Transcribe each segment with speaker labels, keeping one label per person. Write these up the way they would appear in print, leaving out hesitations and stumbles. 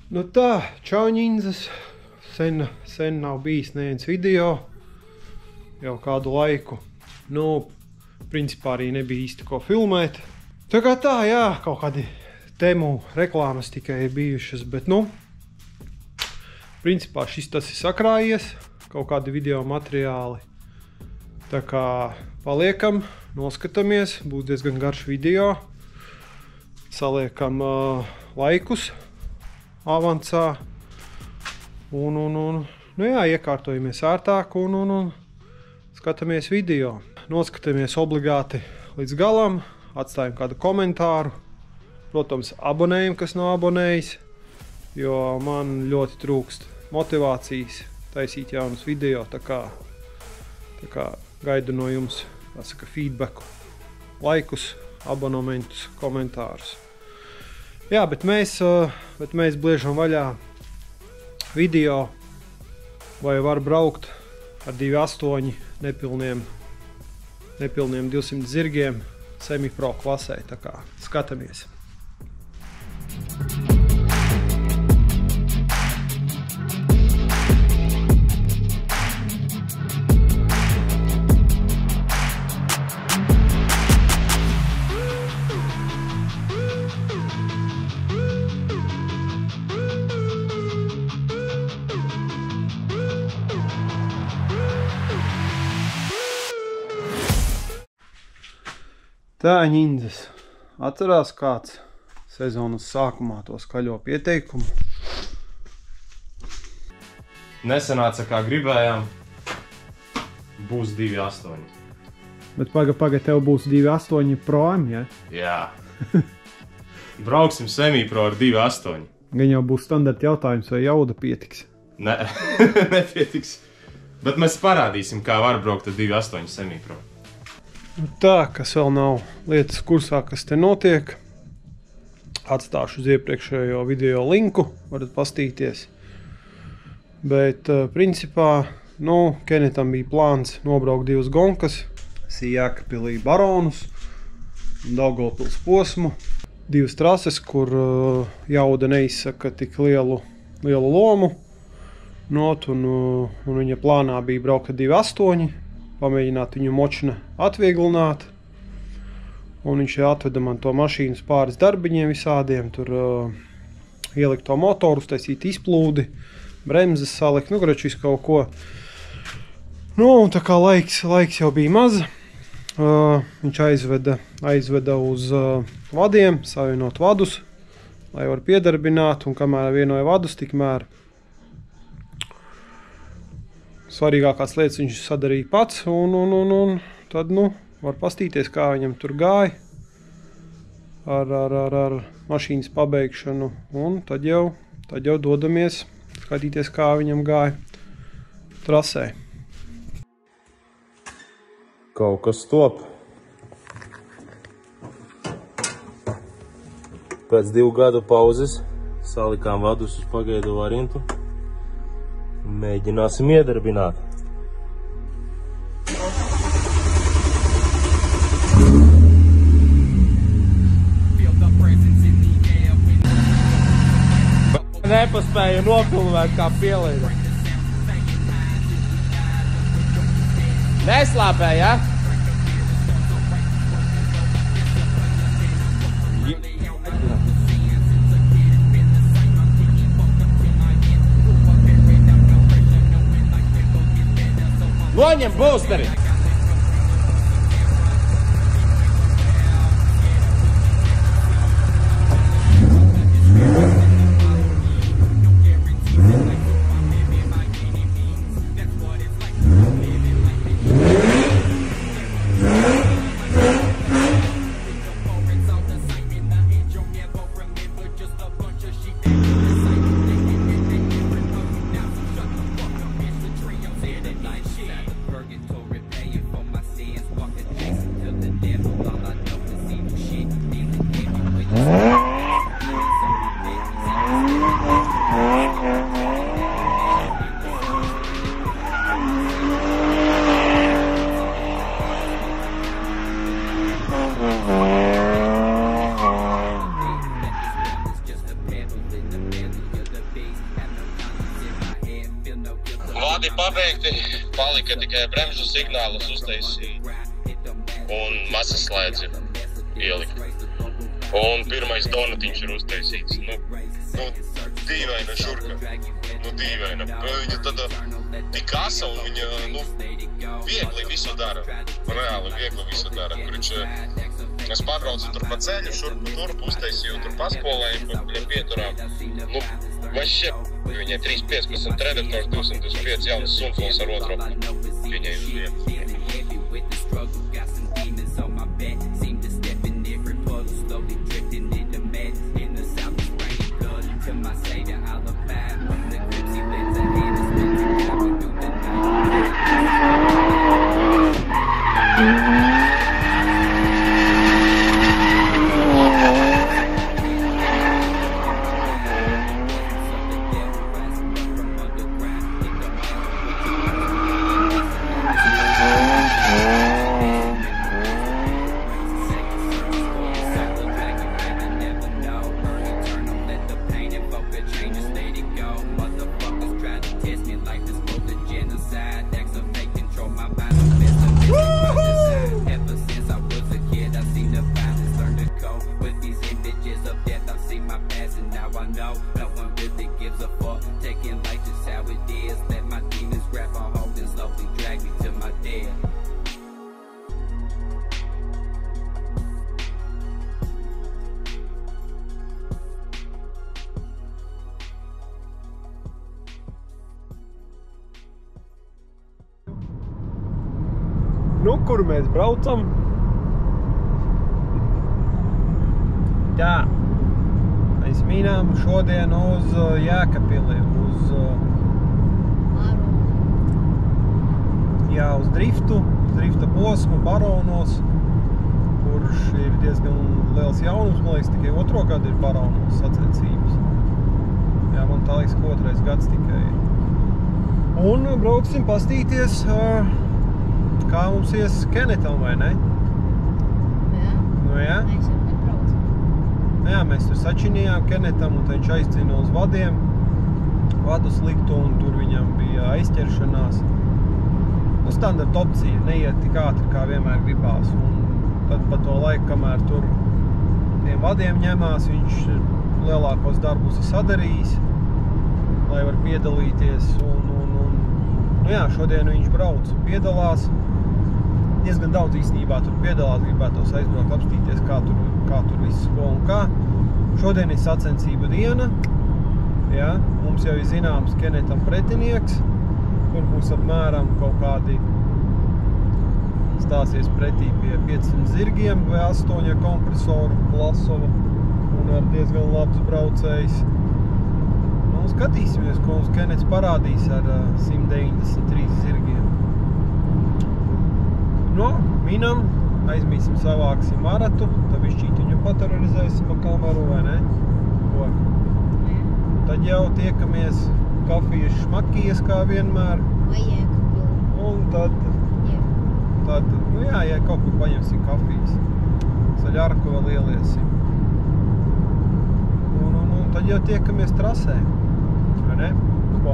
Speaker 1: Nu tā, čau ņindzes, sen nav bijis neviens video, jau kādu laiku. Nu, principā arī nebija īsti ko filmēt. Tā kā tā, jā, kaut kādi temu reklāmas tikai ir bijušas, bet nu, principā šis tas ir sakrājies, kaut kādi video materiāli. Tā kā paliekam, noskatamies, būs diezgan garš video, saliekam laikus avansā un nu jā, iekārtojamies ārtāk un skatāmies video. Noskatāmies obligāti līdz galam, atstājam kādu komentāru. Protams, abonējam, kas nav abonējis, jo man ļoti trūkst motivācijas taisīt jaunus video, tā kā gaidu no jums, feedbacku, laikus, abonementus, komentārus. Jā, bet mēs bliežam vaļā video, vai var braukt ar 2.8 nepilniem 200 zirgiem semi-pro klasē, tā kā skatāmies. Tā, ņindzes, atcerās kāds sezonas sākumā to skaļo pieteikumu?
Speaker 2: Nesanāca kā gribējām, būs 2.8.
Speaker 1: Bet paga, tev būs 2.8 Pro-am, ja?
Speaker 2: Jā. Brauksim semi-pro ar 2.8.
Speaker 1: Gan jau būs standarta jautājums, vai jauda pietiks?
Speaker 2: Ne, nepietiks. Bet mēs parādīsim, kā var braukt ar 2.8 semi-pro.
Speaker 1: Tā, kas vēl nav lietas kursā, kas te notiek. Atstāšu uz iepriekšējo video linku, varat pastīties. Bet, principā, Kenetam bija plāns nobraukt 2 gonkas. Jēkabpilī Baronus un Daugavpils posmu. 2 trases, kur jauda neizsaka tik lielu lomu. Un viņa plānā bija braukt ar 2.8. Pamēģināt viņu močna atvieglināt. Un viņš atveda man to mašīnu pāris darbiņiem visādiem. Tur ielikt to motoru, uztaisīt izplūdi, bremzes salikt, graču visu kaut ko. Un tā kā laiks jau bija maz, viņš aizveda uz vadiem, savienot vadus, lai var piedarbināt, un kamēr vienoja vadus, tikmēr svarīgākās lietas viņš sadarīja pats, un tad, var pastīties, kā viņam tur gāja ar mašīnas pabeigšanu, un tad jau dodamies skatīties, kā viņam gāja trasē.
Speaker 2: Kaut kas top. Pēc 2 gadu pauzes salikām vadus uz pagaidu variantu. Mēģināsim iedarbināt. Nepaspēju nofilmēt, kā pielīda. Neslāpē, ja? Noņem boosteri! Vadi pabeigti, palika tikai bremžu signālus uztaisīt un masas slēdzi ielikt. Un pirmais donatiņš ir uztaisīts. Dīvaina šurka. Dīvaina. Viņa tāda tik asa un viņa, viegli visu dara. Reāli viegli visu dara. Es pārbraucu tur pa ceļu, šurpu turpu, uztaisīju tur paspolēju, pa viņam pieturām. Vašķi, viņai 315 redaktors, 225 jaunas sunfuls ar otru. Viņai uz vienu.
Speaker 1: Kur mēs braucam? Tā, mēs minām šodien uz Jēkabpili, uz drifta posmu Baronos, kurš ir diezgan liels jaunums, man liekas, tikai otro gadu ir Baronos sacensības. Jā, man tā liekas, ka otrais gads tikai ir. Un brauksim pastīties, kā mums ies Kenetam, vai ne? Jā.
Speaker 3: Mēs jau nebraucam.
Speaker 1: Jā, mēs tur sačinījām Kenetam, un viņš aizcīna uz vadu sliktu, un tur viņam bija aizķeršanās. Standarta opcija, neiet tik ātri, kā vienmēr gribās. Un tad pa to laiku, kamēr tur tiem vadiem ņemās, viņš lielākos darbus ir sadarījis, lai var piedalīties. Šodien viņš brauc un piedalās. Diezgan daudz īstenībā tur piedalās, gribētos aizbraukt, apstīties, kā tur viss ko un kā. Šodien ir sacensību diena. Jā, mums jau ir zināms Kenetam pretinieks, kur būs apmēram kaut kādi stāsies pretī pie 500 zirgiem vai 8 kompresoru Plasova un ar diezgan labs braucējs. Skatīsimies, ko mums Kenets parādīs ar 193 zirgiem. Minam, aizmīsim, savāksim maratu, tad višķītiņu paterorizēsim ar kameru, vai ne? Tad jau tiekamies kafijas šmakijas, kā vienmēr.
Speaker 3: Vai Jēkabpilī.
Speaker 1: Un tad, ja kaut kur paņemsim kafijas. Saļarku vēl ieliesim. Un tad jau tiekamies trasē. Vai ne? Ko?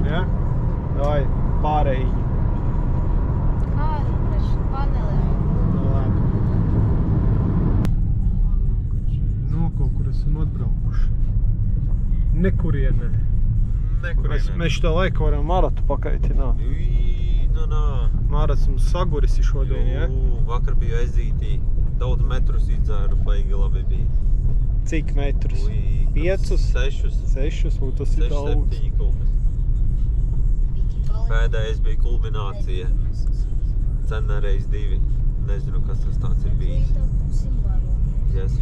Speaker 1: Jā? Vai pārējiņi. Kaut kur esam atbraukuši. Nekurienē. Mēs šitā laiku varam maratu pakaitināt. Marats mums saguris ir šodien, ja?
Speaker 4: Vakar biju aizītī. Daudz metrus izdzēru, baigi labi bija.
Speaker 1: Cik metrus? 5? 6, un tas ir daudz.
Speaker 4: 6, 7 kaut kas. Pēdējais bija kulminācija. Cena reiz 2. Nezinu, kas tas tāds ir bijis. Jesu.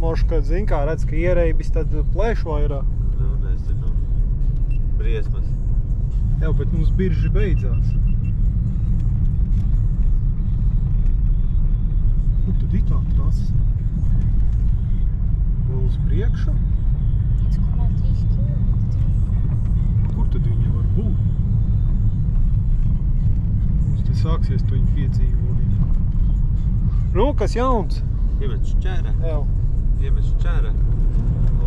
Speaker 1: Moška, zin kā, redz, ka ierēbis tad plēš vairāk.
Speaker 4: Nezinu. Briesmas.
Speaker 1: Jā, bet mums birži beidzās. Kur tad ir tā trasa? Vēl uz priekšu?
Speaker 3: 1,3 km.
Speaker 1: Kur tad viņa var būt? Mums te sāksies to viņa piedzīvojumi. Kas jauns?
Speaker 4: Iemets šķēra.
Speaker 1: Jā.
Speaker 4: Iemets šķēra. O!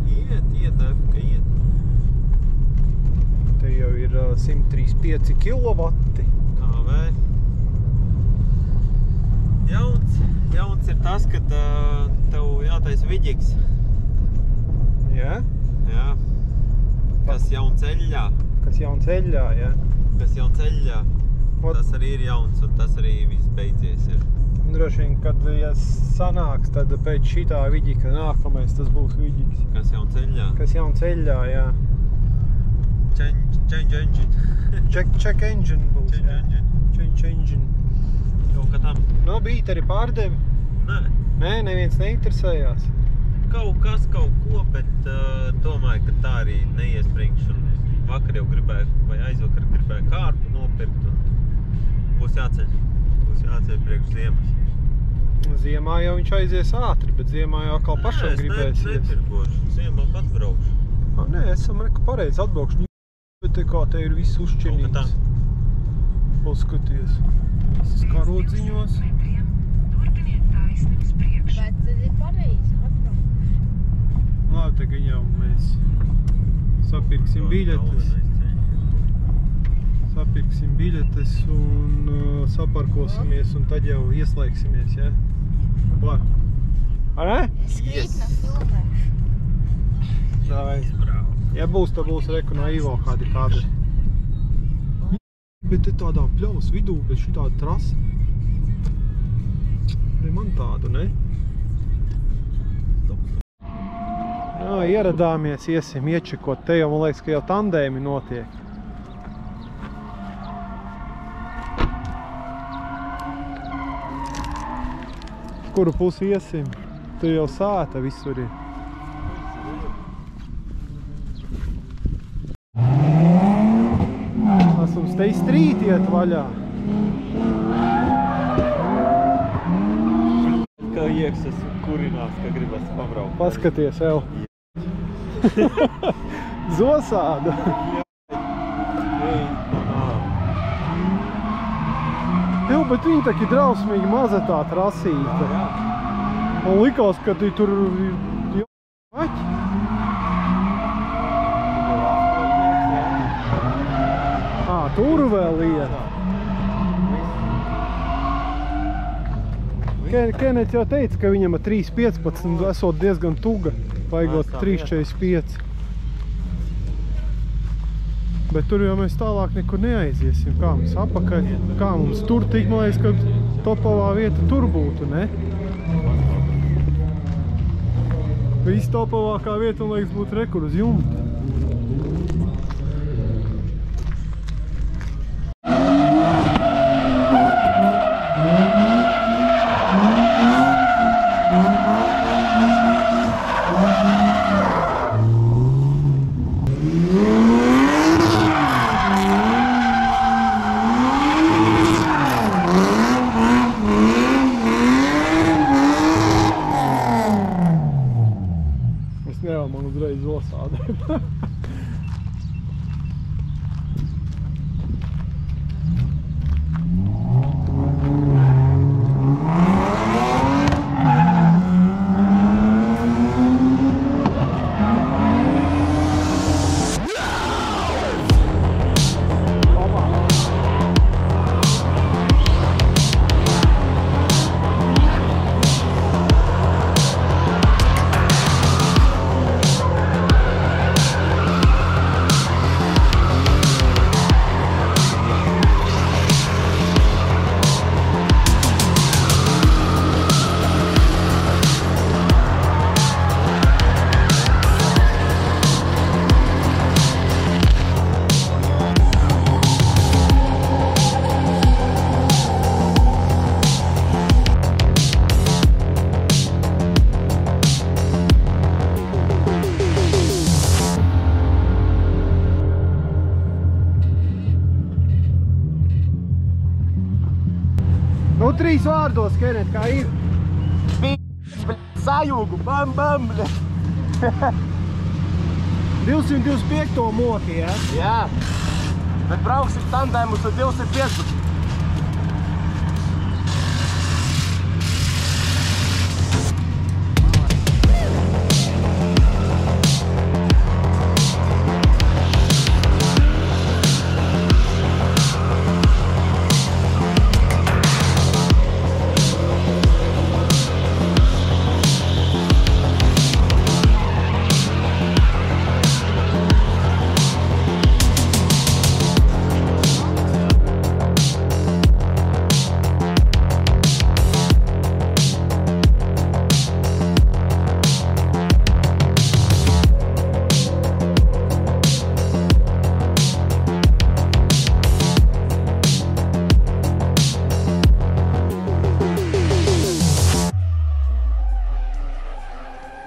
Speaker 4: Iet, Efka, iet.
Speaker 1: 135 kW.
Speaker 4: KV. Jauns ir tas, ka tev jātais viģiks.
Speaker 1: Jā?
Speaker 4: Jā. Kas jaun ceļā.
Speaker 1: Kas jaun ceļā, jā.
Speaker 4: Kas jaun ceļā. Tas arī ir jauns un tas arī viss beidzies ir.
Speaker 1: Droši vien, kad ja sanāks, tad pēc šitā viģika nākamais tas būs viģiks.
Speaker 4: Kas jaun ceļā.
Speaker 1: Kas jaun ceļā, jā.
Speaker 4: Change engine.
Speaker 1: Check engine būs, jā. Change engine.
Speaker 4: Kaut kā tam.
Speaker 1: No, bīt arī pārdevi?
Speaker 4: Nē.
Speaker 1: Nē, neviens neinteresējās.
Speaker 4: Kaut kas, kaut ko, bet domāju, ka tā arī neiesprinkšu. Vakar jau gribēju, vai aizvakar gribēju kārtu nopirkt un būs jāceļ. Būs jāceļ priekš ziemas.
Speaker 1: Ziemā jau viņš aizies ātri, bet ziemā jau atkal pašam gribēsies.
Speaker 4: Nē, es nepirkošu. Ziemā pats braukšu.
Speaker 1: Nē, esam reku pareizi atbraukšu. Bet te kā te ir viss uzšķirnīgs. Paskaties. Visas karodziņos.
Speaker 3: Bet tad ir pareizi atbraukt.
Speaker 1: Labi, tagad jau mēs sapirksim biļetes. Sapirksim biļetes un saparkosimies un tad jau ieslēgsimies, ja? Labi. Ar ne?
Speaker 3: Skrietna filmēšu.
Speaker 1: Davai. Ja būs, tad būs reku no Ivo kādi kadri. Bet te tādā pļaus vidū, bet šitāda trasa. Ne man tādu, ne? Jā, ieradāmies, iesim iečekot. Te jau, man liekas, ka jau tandēmi notiek. Kuru pusi iesim? Tur jau sāta visur ir. Mums te izstrīt iet vaļā.
Speaker 4: Kā iekšas kurinās, ka gribas pabraukt.
Speaker 1: Paskaties, jau. Zosāda. Jau, bet viņi tak ir drausmīgi maza tā trasīta. Man likās, ka tu tur ir maķi. Tur vēl ir. Kenets jau teica, ka viņam ar 3.15 esot diezgan tuga, vaigot 3.45. Bet tur jau mēs tālāk nekur neaiziesim. Kā mums apakaļ, kā mums tur tik, man liekas, ka topavā vieta tur būtu, ne? Viss topavākā vieta, man liekas, būtu rekur uz jumta. Man uzreiz zosādē. Nu, 3 vārdos, Kenet, kā ir?
Speaker 5: Sajūgu, bam, bam!
Speaker 1: 225. moki, ja?
Speaker 5: Jā, bet brauksim tandēmus ar 215.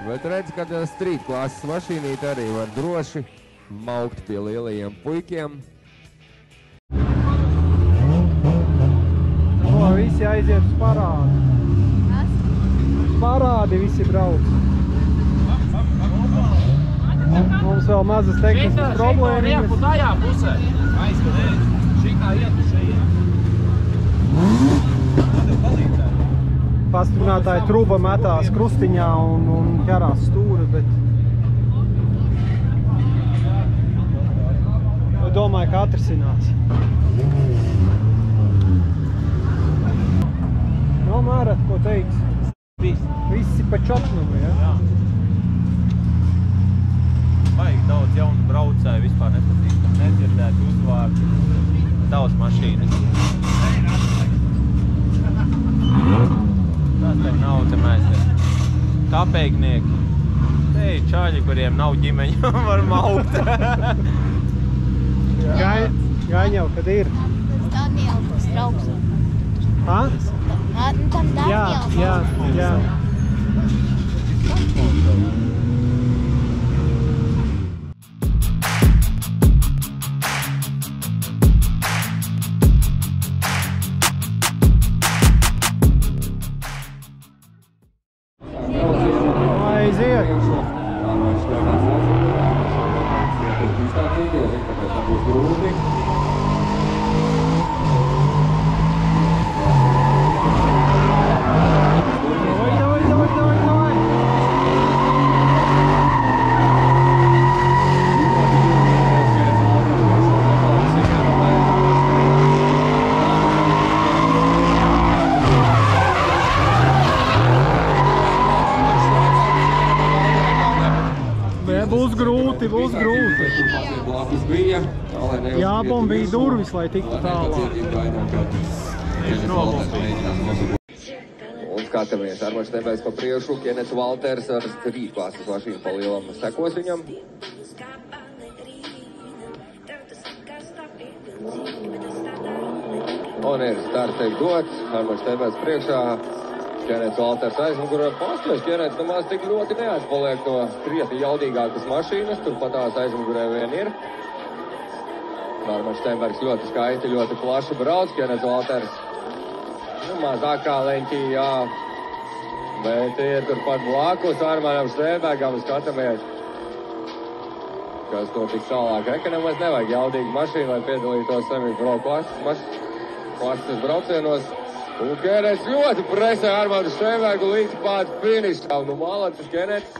Speaker 6: Bet redz, ka street klases mašīnīte arī var droši maukt pie lielajiem puikiem.
Speaker 1: Visi aiziet uz parādi. Uz parādi visi brauc. Mums vēl mazas tehniskas problēmas.
Speaker 5: Riepu tajā pusē. Aizskatīt. Šitā ietu šeit.
Speaker 1: Pastiprinātāja truba metās krustiņā un ķerās stūri, bet domāju, ka atrisinās. No, Mārat, ko teiks? Visi pa čotnumu, ja?
Speaker 4: Jā. Vajag daudz jaunu braucēju, vispār nepatīkam, nedzirdēt uzvārdu. Daudz mašīnas. Tas tev nav, te mēs te kapeignieki. Te ir čāļi, kuriem nav ģimeņa, var maukt.
Speaker 1: Gaņau, kad ir.
Speaker 3: Daniela būs draugs.
Speaker 1: Ha?
Speaker 3: Tam Daniela
Speaker 1: Jā. Aiziet! Давай! Būs grūti. Jābombīja durvis, lai tiktu tālāk.
Speaker 6: Un skatāmies, Armaņš Nebēs pa priekšu, Kenets Valters ar street klases mašīnu pa lielam sekos viņam. Un ir starts tiek dots, Armaņš Nebēs priekšā, Kenets Valters aizmugurē. Pastāvis, Kenets nemaz tik ļoti neatpaliek no krietni jaudīgākas mašīnas, turpat tās aizmugurē vien ir. Armaņš Nebēs ļoti skaisti, ļoti plaši brauc, Kenets Valters mazākā leņķī, jā. Bet ir turpat blakus Armaņam Stēbēgam, skatāmies, kas notiks tālāk. Reka nemaz nevajag jaudīgu mašīnu, lai piedalītos semifro klases braucienos. Un Kenets ļoti presē Armaņu Stēbēgu līdz pat finišam. Nu, malacis Kenets.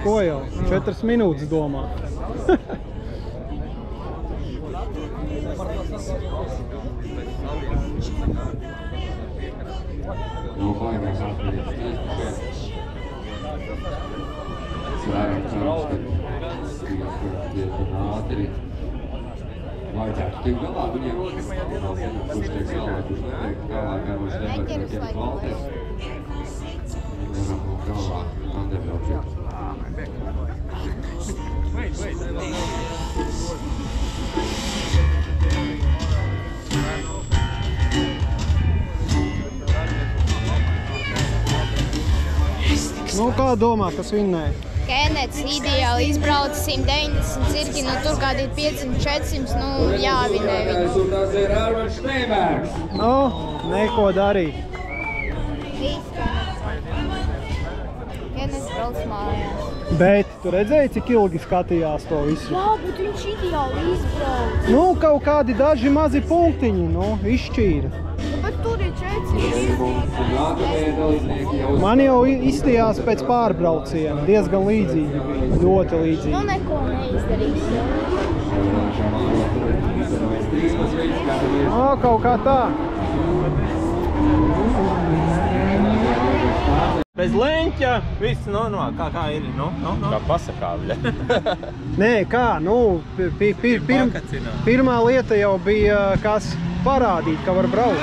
Speaker 1: Ko jau? 4 minūtes domā.
Speaker 6: Vajadzētu tikt galā viņiem, kurš tiek galā, kurš netiek galā, kā mums nevar tiek Valters. Varam no galā, Anderbraučiet.
Speaker 1: Nu, kā domā, kas vinnēja?
Speaker 3: Kenets ideāli izbrauca 190 cirki, nu tur kādi 500-400, nu jāvinē viņu.
Speaker 6: Un tas ir Armaņš Stēbēgs.
Speaker 1: Nu, neko darīt.
Speaker 3: Kenets brauc mājās.
Speaker 1: Bet tu redzēji, cik ilgi skatījās to visu?
Speaker 3: Jā, bet viņš ideāli izbrauca.
Speaker 1: Nu, kaut kādi daži mazi punktiņi, nu, izšķīra.
Speaker 3: Bet tur ir 4.
Speaker 1: Man jau izstījās pēc pārbrauciena, diezgan līdzīgi bija, ļoti līdzīgi.
Speaker 3: Nu, neko neizdarīs.
Speaker 1: O, kaut kā tā.
Speaker 4: Bez leņķa, viss, kā ir,
Speaker 5: Kā pasakāvļa.
Speaker 1: Nē, kā, nu, pirmā lieta jau bija, kas parādīt, ka var braukt.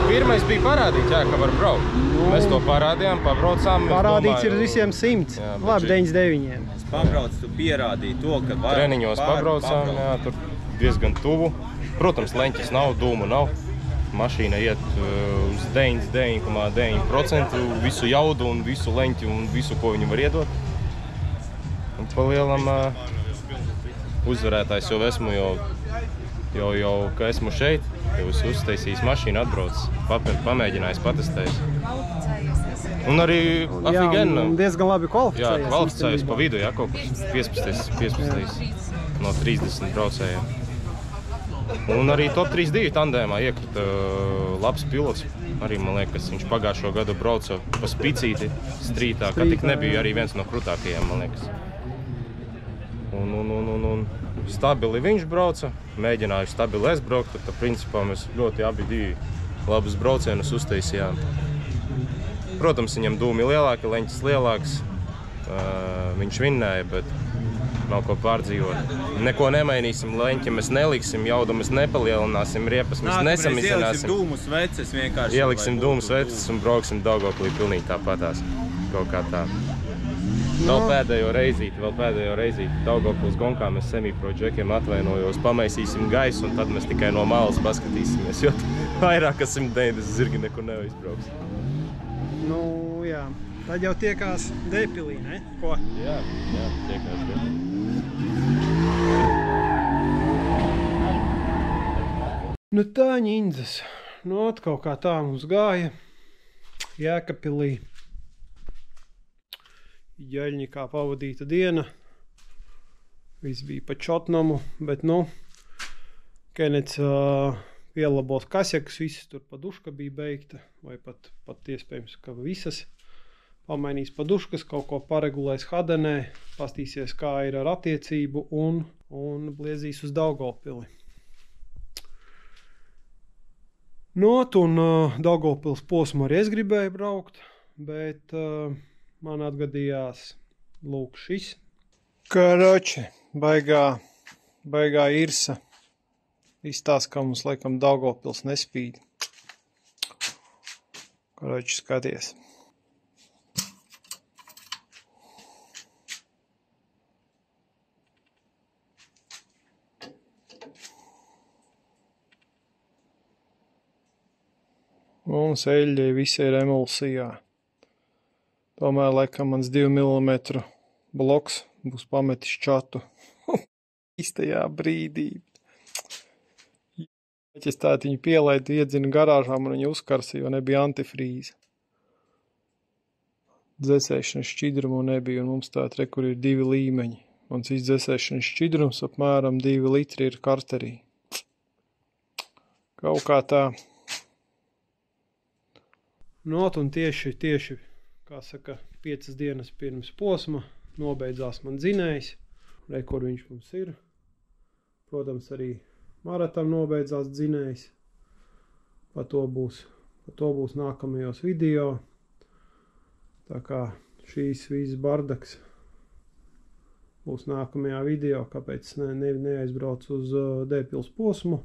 Speaker 5: Pirmais bija parādīt, jā, ka var braukt. Mēs to parādījām, pabraucām.
Speaker 1: Parādīts ir visiem 100, labi, 99.
Speaker 4: Pabrauc, tu pierādīji to, ka var.
Speaker 5: Treniņos pabraucām, jā, tur diezgan tuvu. Protams, leņķis nav, dūmu nav. mašīna iet uz 99,9% visu jaudu un visu leņķi un visu, ko viņi var iedot. Un pa lielam uzvarētājs jau esmu, jau ka esmu šeit, jau es uztaisījis mašīnu, atbrauc, pamēģinājis, patestējis. Un arī afigena.
Speaker 1: Jā, diezgan labi kvalificējies.
Speaker 5: Jā, kvalificējis pa vidu, jā, kaut kas 15. No 30 braucējiem. Un arī top 3-2 tandēmā iekrita labs pilots. Arī, man liekas, viņš pagājušo gadu brauca pa spicīti strītā, ka tik nebija arī viens no krutākajiem, man liekas. Un stabili viņš brauca, mēģināju stabili es braukt, tad principā mēs ļoti abi divi labus braucienus uztaisījām. Protams, viņam dūmi lielāki, leņķis lielāks, viņš vinnēja, bet nav ko pārdzīvot. Neko nemainīsim, leņķi mēs neliksim, jaudu mēs nepalielināsim, riepas mēs nesamizināsim.
Speaker 4: Ieliksim dūmu sveces vienkārši.
Speaker 5: Ieliksim dūmu sveces un brauksim Daugoplī pilnīgi tāpatās, kaut kā tā. Vēl pēdējo reizīti Daugavpils gonkā mēs semipro džekiem atvainojos, pamaisīsim gaisu un tad mēs tikai no malas paskatīsimies, jo vairāk kā 190 zirgi nekur neizbrauks.
Speaker 1: Nu, jā. Tad jau tiekās Dēpilī, ne? Ko?
Speaker 5: Jā, tiekās Dēpilī.
Speaker 1: Nu tā, ņindzes. Nu, kaut kā tā mums gāja. Jēkabpilī. Jaļņikā pavadīta diena. Viss bija pa čotnamu, bet nu, Kenets pielabot kasjakas, visas tur paduška bija beigta, vai pat iespējams, ka visas. Pamainīs paduškas, kaut ko paregulēs hadenē, pastīsies, kā ir ar attiecību un bliezīs uz Daugavpili. Not un Daugavpils posmu arī es gribēju braukt, bet man atgadījās lūk šis. Karoči, baigā irsa. Izstāst, ka mums laikam Daugavpils nespīd. Karoči, skaties. Un seļļi visi ir emulsijā. Tomēr, laikam, mans 2 mm bloks būs pametis čatu. Īstajā brīdī. Es tādu viņu pielaidu, iedzinu garāžām un viņu uzkarsi, jo nebija antifrīza. Dzesēšanas šķidrumu nebija, un mums tāda re, kur ir 2 līmeņi. Mans izdzesēšanas šķidrums apmēram 2 litri ir karterī. Kaut kā tā. Not un tieši, kā saka, 5 dienas pirms posma nobeidzās man dzinējs. Re, kur viņš mums ir. Protams, arī Maratam nobeidzās dzinējs. Par to būs nākamajos video. Tā kā šīs visas bardaks būs nākamajā video, kāpēc neaizbrauc uz Dēpils posmu.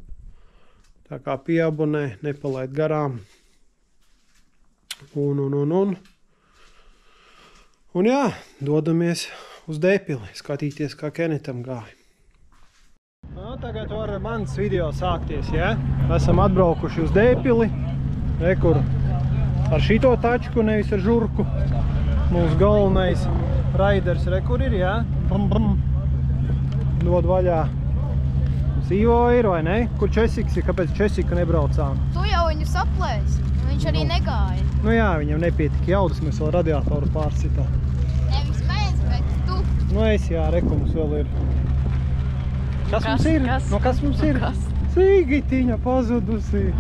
Speaker 1: Tā kā pieabonē, nepalaid garām. Un jā, dodamies uz Dēpili, skatīties, kā Kenetam gāja. Tagad var mans video sākties, ja? Esam atbraukuši uz Dēpili, kur ar šito tačku, nevis ar žurku. Mūsu galvenais raiders, kur ir, ja? Dod vaļā. Mums Ivo ir, vai ne? Kur Česiks ir? Kāpēc Česiku nebraucām?
Speaker 3: Tu jau viņu saplēsi, viņš arī negāja.
Speaker 1: Nu jā, viņam nepietika jaudas, mēs vēl radiatoru pārsitām.
Speaker 3: Nevis mēs, bet tu.
Speaker 1: Nu es jā, mums vēl ir. Kas mums ir? Kas mums ir? Sīgitiņa pazudusi.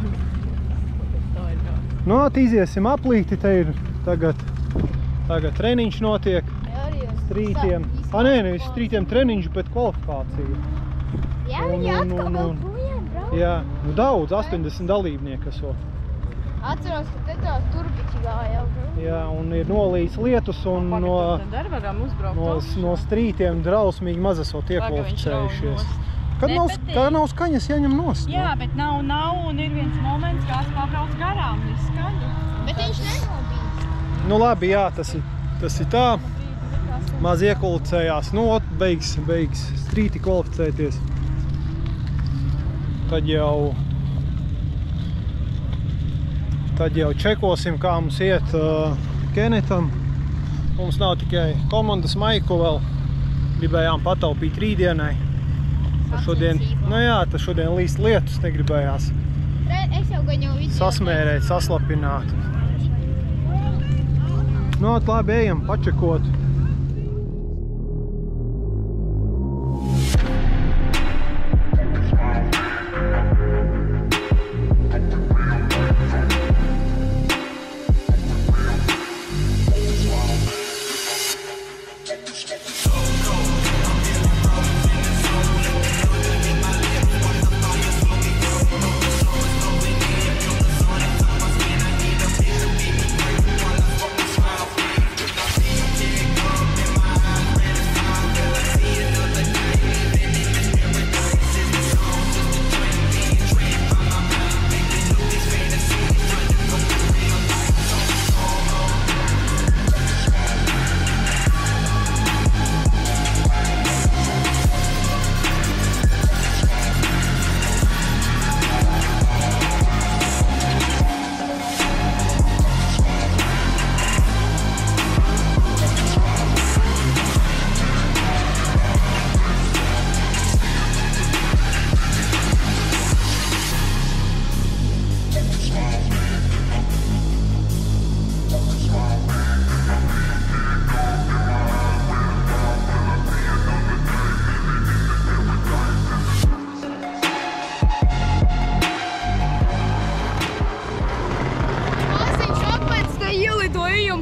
Speaker 1: Nu, iziesim aplīti, te ir tagad treniņš notiek. Strītiem. Nevis strītiem treniņš, bet kvalifikācija.
Speaker 3: Jā, viņi atkal vēl projām brauc.
Speaker 1: Jā, nu daudz, 80 dalībnieki esot.
Speaker 3: Atceros, ka te tā turbiķi gāja.
Speaker 1: Jā, un ir nolījis lietus un no strītiem drausmīgi maz esot iekvalificējušies. Kad nav skaņas, jāņem nost.
Speaker 7: Jā, bet nav, un ir viens moments, kāds pabrauc garām, ir skaņa.
Speaker 3: Bet viņš nenobīst.
Speaker 1: Nu labi, jā, tas ir tā. Maz iekvalificējās, nu, beigs strīti kvalificēties. Tad jau Tad jau čekosim, kā mums iet Kenetam. Mums nav tikai komandas maiku vēl. Gribējām pataupīt rītdienai. Šodien, nu jā, tas šodien līst lietus negribējās.
Speaker 3: Es jau gaņu visu.
Speaker 1: Sasmērēt, saslapināt. Nu, labi, ejam pačekot.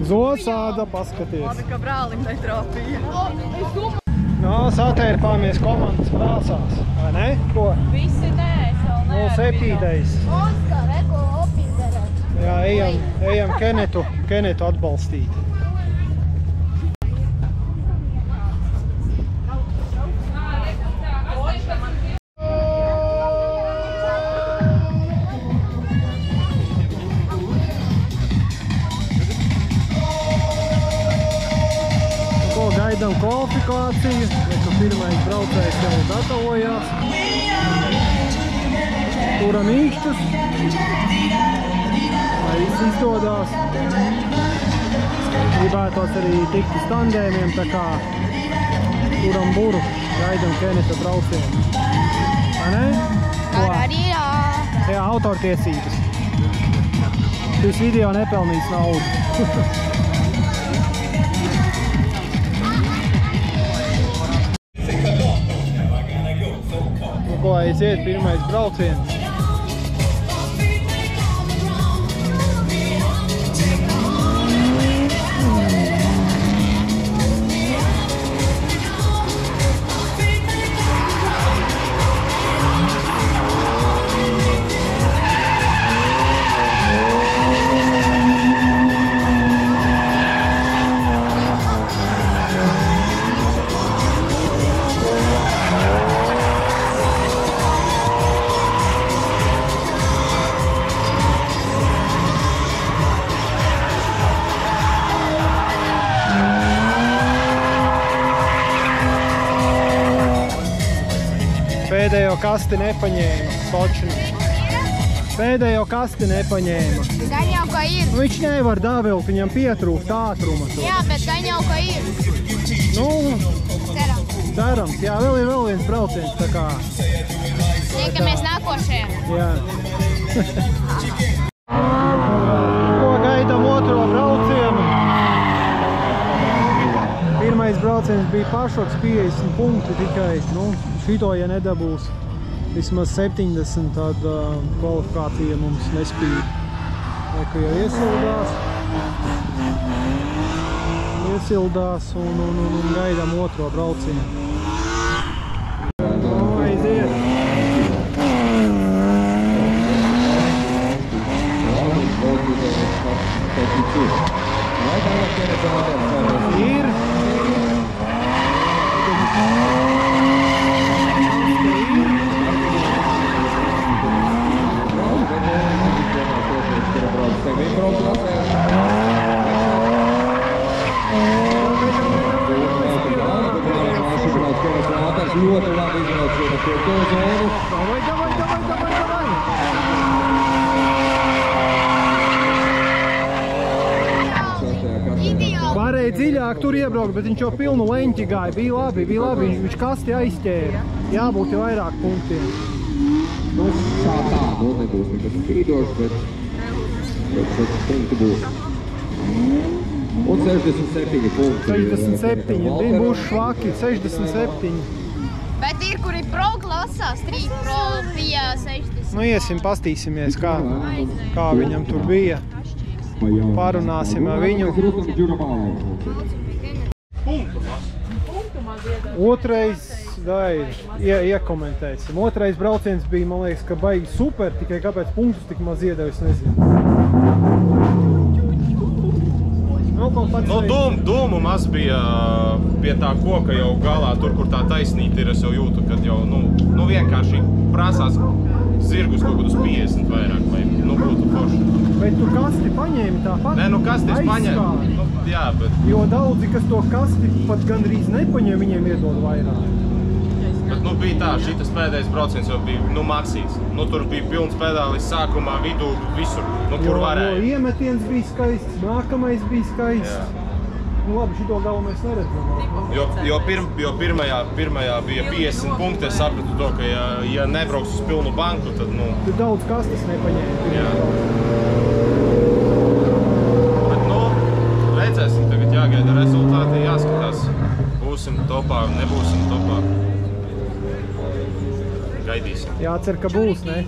Speaker 1: Zosāda, paskaties.
Speaker 7: Labi, ka brālim netrāpīja.
Speaker 1: Nā, satērpāmies komandas krāsās, vai ne? Ko?
Speaker 7: Visi nē, es vēl nevaru.
Speaker 1: 07.
Speaker 3: Oskar, eko opindere.
Speaker 1: Jā, ejam Kenetu atbalstīt. Gaidām kvalifikāciju, ka pirmais braucējs jau gatavojās. Turam īkšķus, lai viss izdodās. Gribētos arī tikt uz tandēmiem, tā kā turam buru, gaidām Keneta braucienu. Vai ne?
Speaker 3: Arī jā.
Speaker 1: Jā, autortiesības. Šis video nepelnīs naudu. Ko aiziet pirmais brauciens. Pēdējo kasti nepaņēma, Sočina. Pēdējo kasti nepaņēma.
Speaker 3: Gan jau ka ir.
Speaker 1: Viņš nevar davilt, viņam pietrūkst ātruma.
Speaker 3: Jā, bet gan jau ka ir.
Speaker 1: Nu,
Speaker 3: Cerams.
Speaker 1: Jā, vēl ir viens brauciens, tā kā.
Speaker 3: Tiekamies nākošajā.
Speaker 1: Jā. Ko gaidām otro braucienu? Pirmais brauciens bija pašoks 50 punkti tikai. Nu, šito, ja nedabūs vismaz 70, tad kvalifikācija mums nespīd. Ka jau iesildās un gaidām otro braucienu. Aiziet! Ir!
Speaker 6: Ļoti labi izbrauc šo to zonu.
Speaker 1: Davai! Varēja dziļāk tur iebraukt, bet viņš jau pilnu leņķi gāja. Bija labi. Viņš kasti aizķēra. Jābūt jau vairāk punktiem.
Speaker 6: Nu, tā, nebūs nekas spīdošs, bet punkti būs. Un 67 punkti.
Speaker 1: 67, viņi būs švaki, 67.
Speaker 3: Bet ir, kuri pro klasā, Street Pro bija 60.
Speaker 1: Nu, iesim, pastīsimies, kā viņam tur bija. Parunāsim ar viņu. Otrais, iekomentēsim. Otrais brauciens bija, man liekas, ka baigi super, tikai kāpēc punktus tik maz iedeva, es nezinu.
Speaker 5: Dūmu maz bija pie tā koka jau galā, tur, kur tā taisnīta ir, es jau jūtu, kad jau, vienkārši prasās zirgus kaut kādus 50 vairāk, vai, būtu forši.
Speaker 1: Bet tu kasti paņēmi tāpat?
Speaker 5: Nē, kasti es paņēmu, jā, bet...
Speaker 1: Jo daudzi, kas to kasti pat gandrīz nepaņem, viņiem iedod vairāk.
Speaker 5: Bet, bija tā, šitas pēdējais brauciens jau bija, maksīts. Tur bija pilns pedālis sākumā, vidū, visur, kur varēja.
Speaker 1: Jo iemetiens bija skaists, nākamais bija skaists. Labi, šito galu mēs neredzam.
Speaker 5: Jo pirmajā bija 50 punkti, es sapratu to, ka ja nebrauks uz pilnu banku, tad,
Speaker 1: Tu daudz kastes nepaņēmi.
Speaker 5: Jā. Bet, redzēsim, tagad jāgaida rezultāti, jāskatās. Būsim topā, nebūsim topā. Gaidīsim.
Speaker 1: Jācer, ka būs, ne?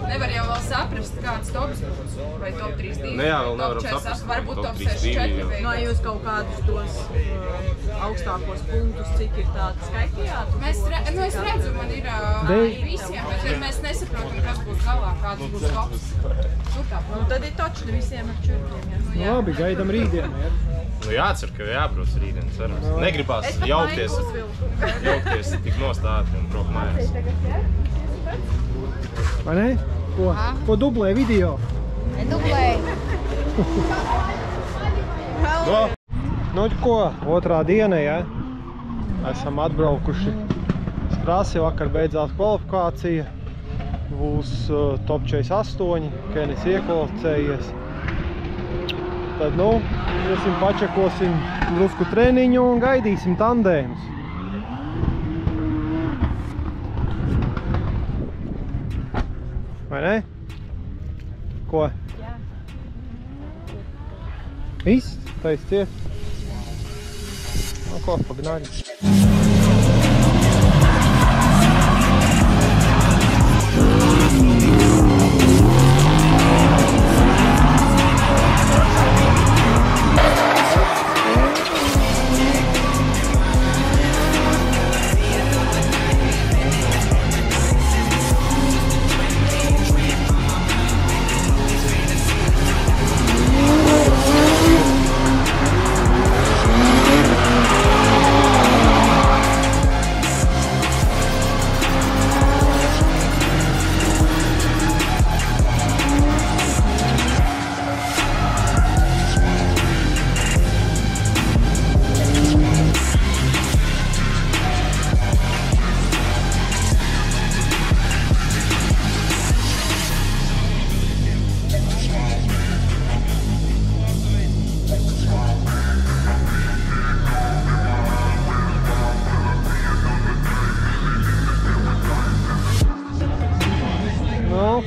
Speaker 7: Nevar jau vēl saprast, kāds tops būs, vai top 3-2,
Speaker 5: jā, vēl nevaram saprast.
Speaker 7: Varbūt top 6-4. No, jūs kaut kādus tos augstākos punktus, cik ir tādi skaitījāt? Es redzu, man ir visiem, bet mēs nesaprotam, kas būs galā, kāds būs tops. Tad ir točni visiem ar čurkiem.
Speaker 1: Labi, gaidam rītdien, jā.
Speaker 5: Jācer, ka jābrauc rītdien, cerams. Negribās jaukties tik nostāti un braukt mājās.
Speaker 1: Vai ne? Ko dublē video?
Speaker 3: Dublēju.
Speaker 1: Ko? Otrā diena, ja? Esam atbraukuši Strasi, vakar beidzās kvalifikācija. Būs top 48, Kenis iekvalificējies. Tad, iesim pačakosim drusku treniņu un gaidīsim tandēmus. Vai ne? Ko?
Speaker 3: Jā.
Speaker 1: Viss? Taisa ciet? Ko, pagināļi?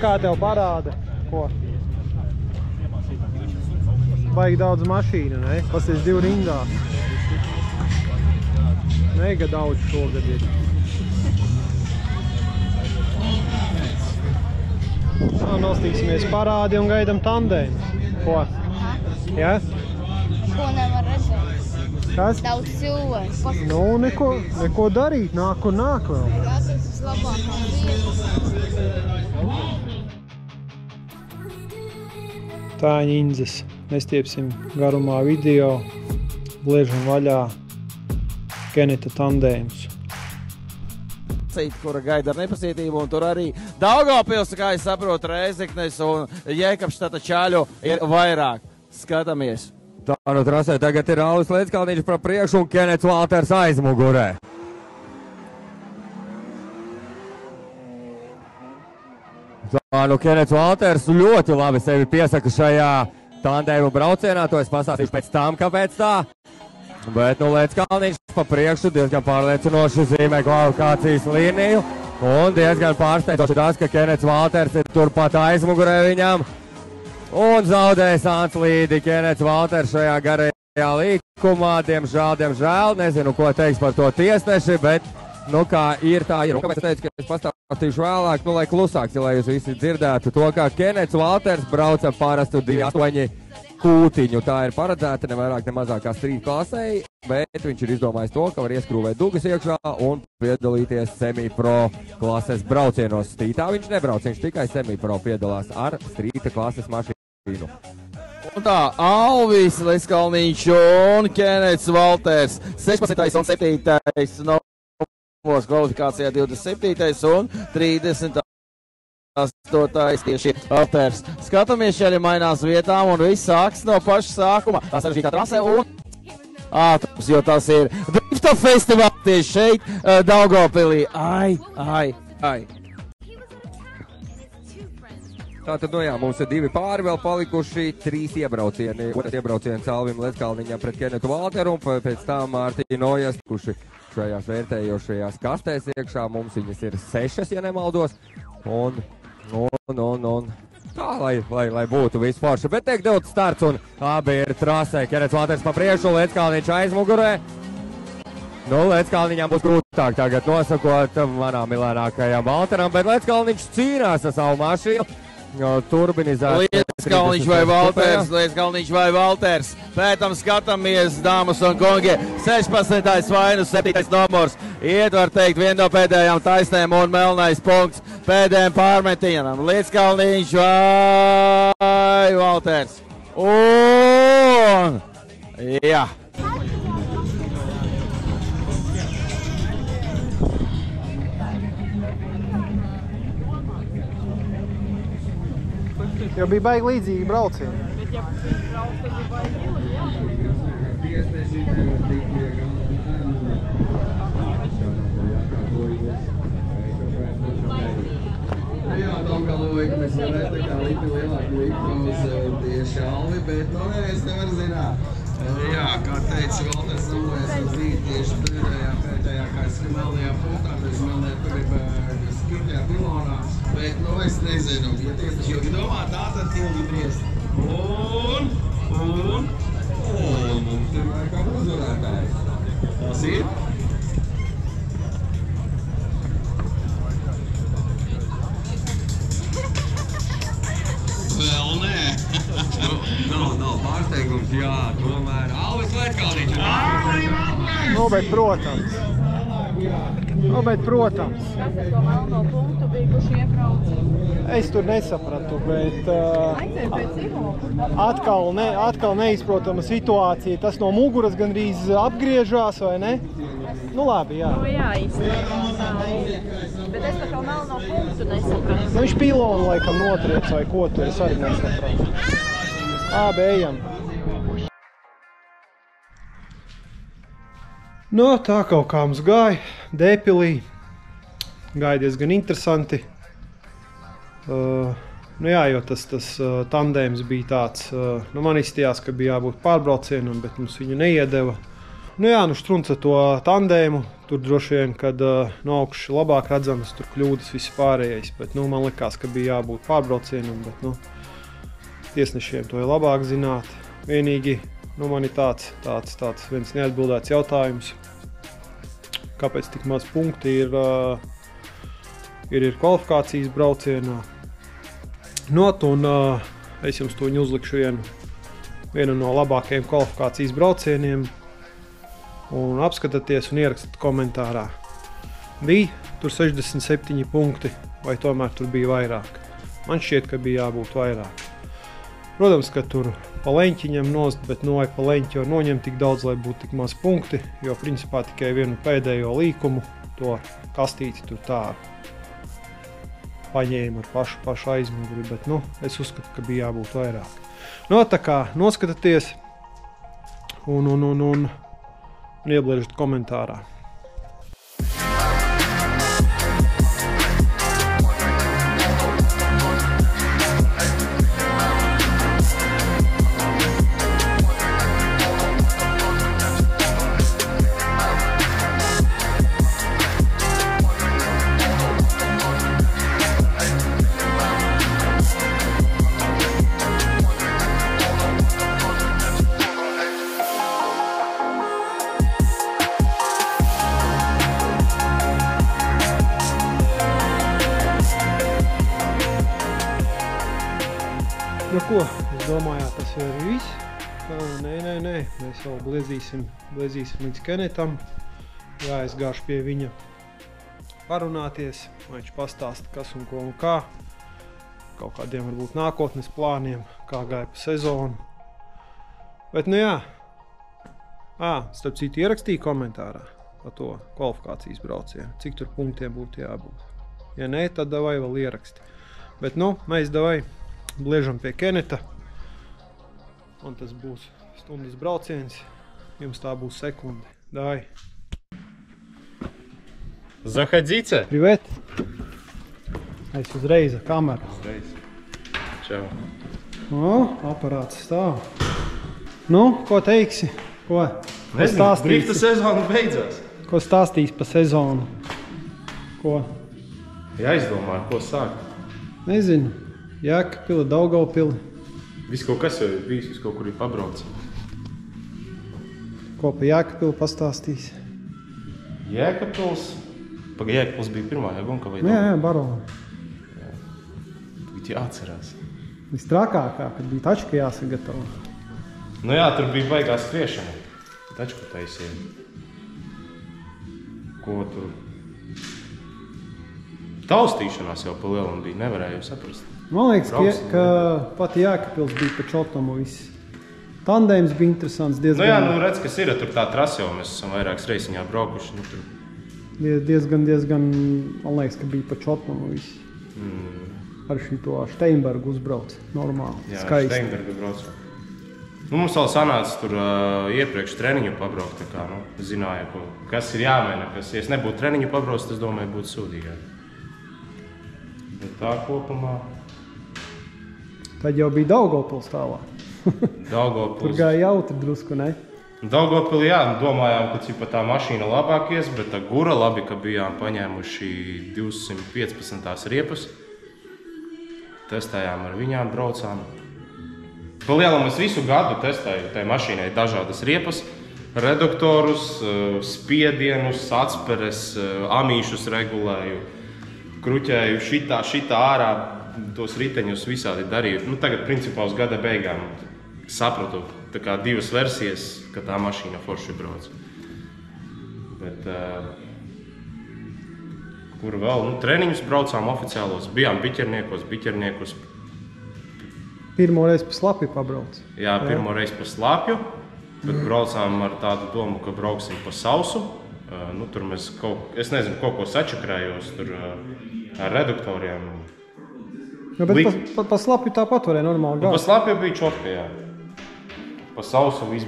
Speaker 1: Kā tev parāda? Ko? Baigi daudz mašīnu, ne? Pasties 2 rindā. Mega daudz šogad ir. Nostīsimies parādi un gaidam tandēmus. Ko? Ja?
Speaker 3: Ko nevar redzēt?
Speaker 1: Kas?
Speaker 3: Daudz cilvēku.
Speaker 1: Neko darīt, nāk un nāk vēl.
Speaker 3: Jāties uz labākām vietas.
Speaker 1: Tā ņindzes. Nestiepsim garumā video. Bliežam vaļā Kenita tandēmus.
Speaker 8: Kura gaida ar nepacietību, un tur arī Daugavpils, kā es saprotu, Rēzeknes un Jēkabštata čaļu ir vairāk. Skatāmies.
Speaker 9: Tā trasē tagad ir Aulis Lieckalniņš par priekšu un Kenets Valters aizmugurē. Tā Kenets Valters ļoti labi sevi piesaka šajā tandēmu braucienā, to es pastāstīšu pēc tam, kāpēc tā. Bet, nu, Lietskalniņš pa priekšu diezgan pārliecinoši zīmē kvalifikācijas līniju. Un diezgan pārsteidzoši tas, ka Kenets Valters ir turpat aizmugurē viņam. Un zaudēja Sāns līdi Kenets Valters šajā garajā līkumā. Diemžēl, nezinu, ko teiks par to tiesneši, bet, nu, kā ir, tā ir. Un kāpēc es teicu, ka es pastāstīšu vēlāk, nu, lai klusāks, lai jūs visi dzirdētu to, kā Kenets Valters brauca parastu 2.8 kūtiņu. Tā ir paredzēta ne vairāk, ne mazāk kā street klasei, bet viņš ir izdomājis to, ka var ieskrūvēt dugas iekšā un piedalīties semi-pro klases braucienos. Stītā viņš nebrauc, viņš tikai semi-pro piedalās ar streeta klases mašīnu.
Speaker 8: Un tā, Alvis Lietskalniņš un Kenets Valters, 16. un 7. numurs kvalifikācijā 27. un 30. 8. tieši Valters. Skatāmies, šeit mainās vietām un viss sāks no paša sākuma. Tā sarežģītā trasē un ātrums, jo tas ir Drifta festivāls tieši šeit, Daugavpilī. Ai.
Speaker 9: Tātad, nu jā, mums ir 2 pāri vēl palikuši, 3 iebraucieni. Otrs iebrauciens Alvim Lietskalniņam pret Kenetu Valteru un pēc tam Mārtiņu Nojas, kurši šajās vērtējošajās kastēs iekšā. Mums viņas ir 6, ja nemaldos. Un tā, lai būtu viss forši. Bet tiek dots starts un abi ir trasē. Kenets Valters pa priekšu, Lietskalniņš aizmugurē. Nu, Lietskalniņam būs grūtāk tagad nosakot manām milēnākajām Valteram, bet Lietskalniņš cīnās ar savu mašīnu.
Speaker 8: Lietskalniņš vai Valters. Pētam skatāmies, dāmas un kungi. 16. vainu, 7. numurs. Iet, var teikt, viena no pēdējām taisnēm un melnais punkts pēdējiem pārmetienam. Lietskalniņš vai Valters. Un, jā.
Speaker 1: Jo bija baigi līdzīgi braucieni.
Speaker 7: Bet ja brauc, tad bija baigi ilgi, jā?
Speaker 10: Jā, Daugavpilī, ka mēs varētu tā kā lipi lielāku lipu uz tieši Alvi, bet no neviens nevar zināt. Jā, kā teica Valters, nulēs uz rīt tieši pēdējā kā melnajā punktā, mēs melnē tur skitajā pilonā, bet, nu, es nezinu, ja tiesneši ilgi domā, tā tad ilgi briest. Un mums ir kā uzvarētājs. Tas ir? Vēl nē. Nav pārsteigums, jā, tomēr Alvis Lietskalniņš ir
Speaker 1: Nu, bet protams.
Speaker 7: Kas ar to melno punktu bija, kurš iebrauc?
Speaker 1: Es tur nesapratu, bet atkal neizprotama situācija. Tas no muguras gandrīz apgriežās, vai ne? Nu labi, jā.
Speaker 7: Nu jā, īstenībā. Bet es par to melno punktu nesapratu.
Speaker 1: Nu, viņš pilonu laikam notriec vai ko tur, es arī nesapratu. Ejam. Nu, tā kaut kā mums gāja Dēpilī. Gāja diezgan interesanti. Nu jā, jo tas tandēms bija tāds, nu man izstījās, ka bija jābūt pārbraucienam, bet mums viņu neiedeva. Nu jā, nu štrunca to tandēmu, tur droši vien, kad no augšas labāk redzamas, tur kļūdas viss pārējais, bet nu man likās, ka bija jābūt pārbraucienam, bet nu tiesnešiem to ir labāk zināt. Vienīgi, nu man ir tāds viens neatbildēts jautājums, kāpēc tik maz punkti ir kvalifikācijas braucienā. Not, un es jums to uzlikšu vienu no labākajiem kvalifikācijas braucieniem un apskatāties un ierakstāt komentārā. Bija tur 67 punkti, vai tomēr tur bija vairāk? Man šķiet, ka bija jābūt vairāk. Protams, ka tur pa leņķiņam nost, bet nu vai pa leņķi var noņemt tik daudz, lai būtu tik maz punkti, jo principā tikai vienu pēdējo līkumu, to kastīti tur tā paņēma ar pašu aizmuguri, bet nu, es uzskatu, ka bija jābūt vairāk. No, tā kā noskataties un iebliežat komentārā. ko, es domāju, tas jau ir viss. Nē, mēs vēl bliezīsim līdz Kenetam. Jāaizgāšu pie viņa parunāties, lai viņš pastāsta, kas un ko un kā. Kaut kādiem varbūt nākotnes plāniem, kā gāja pa sezonu. Bet nu jā. Starp citu ierakstīju komentārā par to kvalifikācijas braucienu. Cik tur punktiem būtu jābūt. Ja nē, tad davai vēl ieraksti. Bet nu, mēs davai bliežam pie Keneta. Un tas būs stundas brauciens. Jums tā būs sekundi. Давай.
Speaker 5: Заходите.
Speaker 1: Привет. Es uzreiz ar kameru.
Speaker 5: Uzreiz. Čau.
Speaker 1: Aparāts stāv. Nu, ko teiksi? Ko stāstīsi?
Speaker 5: Drifta sezona beidzās.
Speaker 1: Ko stāstīsi pa sezonu? Ko?
Speaker 5: Jāizdomāju, ko sākt.
Speaker 1: Nezinu. Jēkabpili, Daugavpili.
Speaker 5: Viss kaut kas jau ir bijis, viss kaut kur ir pabraucis.
Speaker 1: Ko pa Jēkabpili pastāstīsi?
Speaker 5: Jēkabpils? Paga Jēkabpils bija pirmā, ja Gunka vai
Speaker 1: Jā, Barona.
Speaker 5: Tagad jāatcerās.
Speaker 1: Visstrakākā, kad bija tačka jāsagatavo.
Speaker 5: Nu jā, tur bija baigā skriešana. Tačku taisīja. Ko tur? Taustīšanās jau pa lielam bija, nevarēju saprast.
Speaker 1: Man liekas, ka pat Jēkabpils bija pa čotamu viss. Tandēms bija interesants diezgan.
Speaker 5: Nu jā, nu redz, kas ir, tur tā trasa jau, mēs esam vairākas reisiņā braukuši. Nu, tur...
Speaker 1: Diezgan, man liekas, ka bija pa čotamu viss. Ar šito Steinbergu uzbrauc, normāli,
Speaker 5: jā,
Speaker 1: skaisti.
Speaker 5: Jā, Steinbergu brauc. Nu, mums vēl sanāca tur iepriekš treniņu pabraukt, tā kā, nu, zināja, kas ir jāmēna, kas, ja es nebūtu treniņu pabrauc, tas, domāju, būtu sūdīgāk. Bet tā kopumā...
Speaker 1: Tad jau bija Daugavpils tālāk.
Speaker 5: Daugavpils.
Speaker 1: Tur gāja jautri drusku, ne?
Speaker 5: Daugavpili, jā, domājām, ka cipa tā mašīna labāk ies, bet tā gura labi, ka bijām paņēmuši 215 riepas. Testējām ar viņām, braucām. Pa lielam es visu gadu testēju tai mašīnai dažādas riepas, reduktorus, spiedienus, atsperes, amīšus regulēju, kruķēju šitā ārā, tos riteņus visādi darīju. Nu, tagad, principā, uz gada beigām sapratu, tā kā divas versijas, ka tā mašīna forši brauc. Bet, kur vēl? Nu, treniņus braucām oficiālos, bijām biķerniekus.
Speaker 1: Pirmo reizi pa Slapju pabrauc.
Speaker 5: Jā, pirmo reizi pa Slapju, bet braucām ar tādu domu, ka brauksim pa sausu. Nu, tur mēs es nezinu, kaut ko sačakrējos tur ar reduktoriem.
Speaker 1: Ja, bet pa Slapju tāpat varēja normāli gāt.
Speaker 5: Pa Slapju bija čotka, jā. Pa sausu viss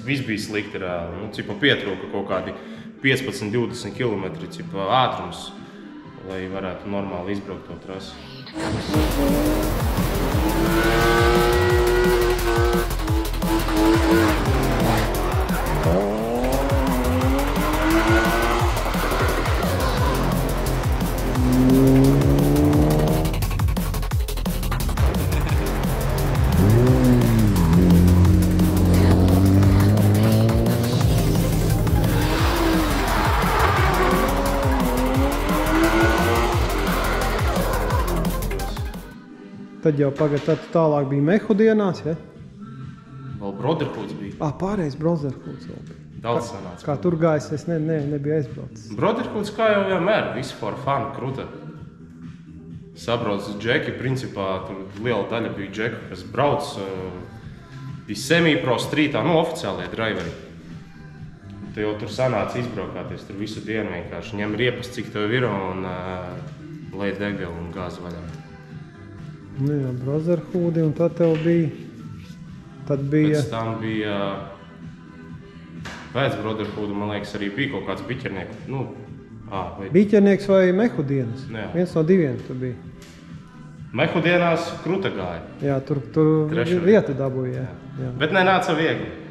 Speaker 5: bija slikti reāli. Nu, cipa pietrūka kaut kādi 15-20 km cipa ātrums, lai varētu normāli izbraukt to trasu.
Speaker 1: Tad jau tad tālāk bija Mehu dienās, ja?
Speaker 5: Vēl Broderhoods bija.
Speaker 1: Pārējais Broderhoods vēl bija.
Speaker 5: Daudz sanāca.
Speaker 1: Kā tur gājis, es nebiju aizbraucis.
Speaker 5: Broderhoods kā jau vienmēr, visi for fun, kruta. Sabrauc džeki, principā tur liela daļa bija džeku, kas brauc bija semi-pro strītā, nu oficiālie driveri. Te jau tur sanāca izbraukāties, tur visu dienu vienkārši ņem riepas, cik tev ir un lai degeli un gāzi vaļā.
Speaker 1: Nu jā, Brotherhoodi, un tad tev bija... Tad bija...
Speaker 5: Pēc tam bija... Pēc Brotherhoodu, man liekas, arī bija kaut kāds biķernieks. Nu,
Speaker 1: Biķernieks vai Mehu dienas?
Speaker 5: Jā.
Speaker 1: Viens no diviem tu bija.
Speaker 5: Mehu dienās kruta gāja.
Speaker 1: Jā, tur vieta dabūja, jā.
Speaker 5: Bet nenāca viegli.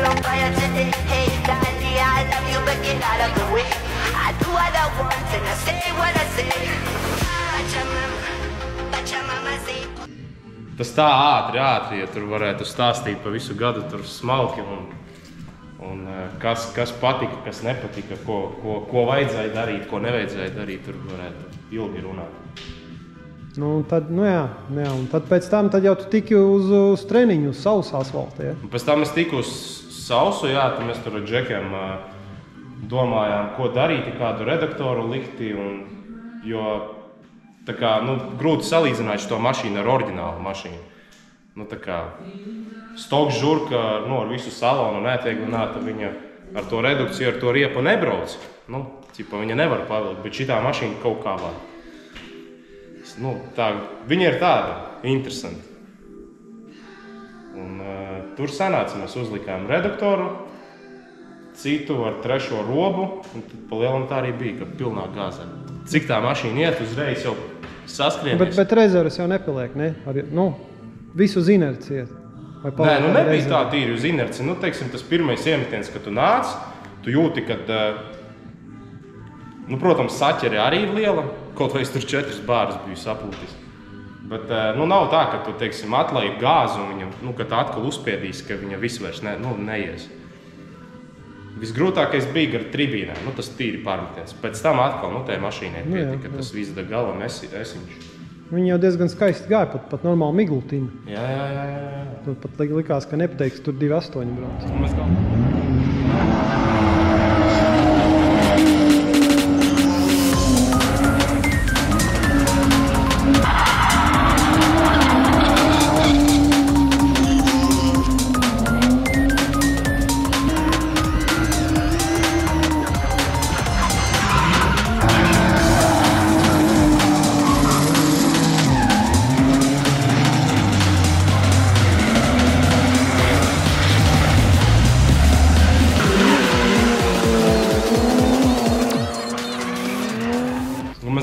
Speaker 11: on fire today. Hey, Danny, I love you, but get out of the way. I do what I want and I say what I say. But your mama say.
Speaker 5: Tas tā ātri, ja tur varētu stāstīt pa visu gadu, tur smalki un kas patika, kas nepatika, ko vajadzēja darīt, ko nevajadzēja darīt, tur varētu ilgi runāt.
Speaker 1: Nu, un tad pēc tam jau tu tiki uz treniņu, uz sausu asfaltu, ja?
Speaker 5: Pēc tam es tiku uz sausu, jā, tad mēs tur ar džekiem domājām, ko darīt, kādu redaktoru likti, jo tā kā, grūti salīdzināt šo mašīnu ar oriģinālu mašīnu. Tā kā Stoks žurka ar visu salonu neatvieglināta, viņa ar to redukciju, ar to riepu nebrauc. Viņa nevar pavilkt, bet šitā mašīna kaut kā var. Viņa ir tāda interesanta. Un tur sanāca, mēs uzlikām redaktoru, citu ar trešo robu, un tad pa lielam tā arī bija, ka pilnā gāzē. Cik tā mašīna iet, uzreiz jau saskrienies.
Speaker 1: Bet rezerves jau nepaliek, ne? Visu uz inerci iet.
Speaker 5: Nē, nebija tā tīri uz inerci. Teiksim, tas pirmais iemetiens, kad tu nāc, tu jūti, kad, protams, saķere arī ir liela, kaut vai es tur 4 bārus biju saplūtis. Bet, nav tā, ka tu, teiksim, atlaid gāzu un viņa, kad atkal uzspiedīs, ka viņa visu vairs neies. Visgrūtākais bija gar tribīnēm, tas tīri pārmetiens. Pēc tam atkal, tai mašīnai pietika, tas viss da galam esiņš.
Speaker 1: Viņi jau diezgan skaisti gāja, pat normāli miglutīna.
Speaker 5: Jā.
Speaker 1: Tur pat likās, ka nepateiks, tur 2.8 brauc.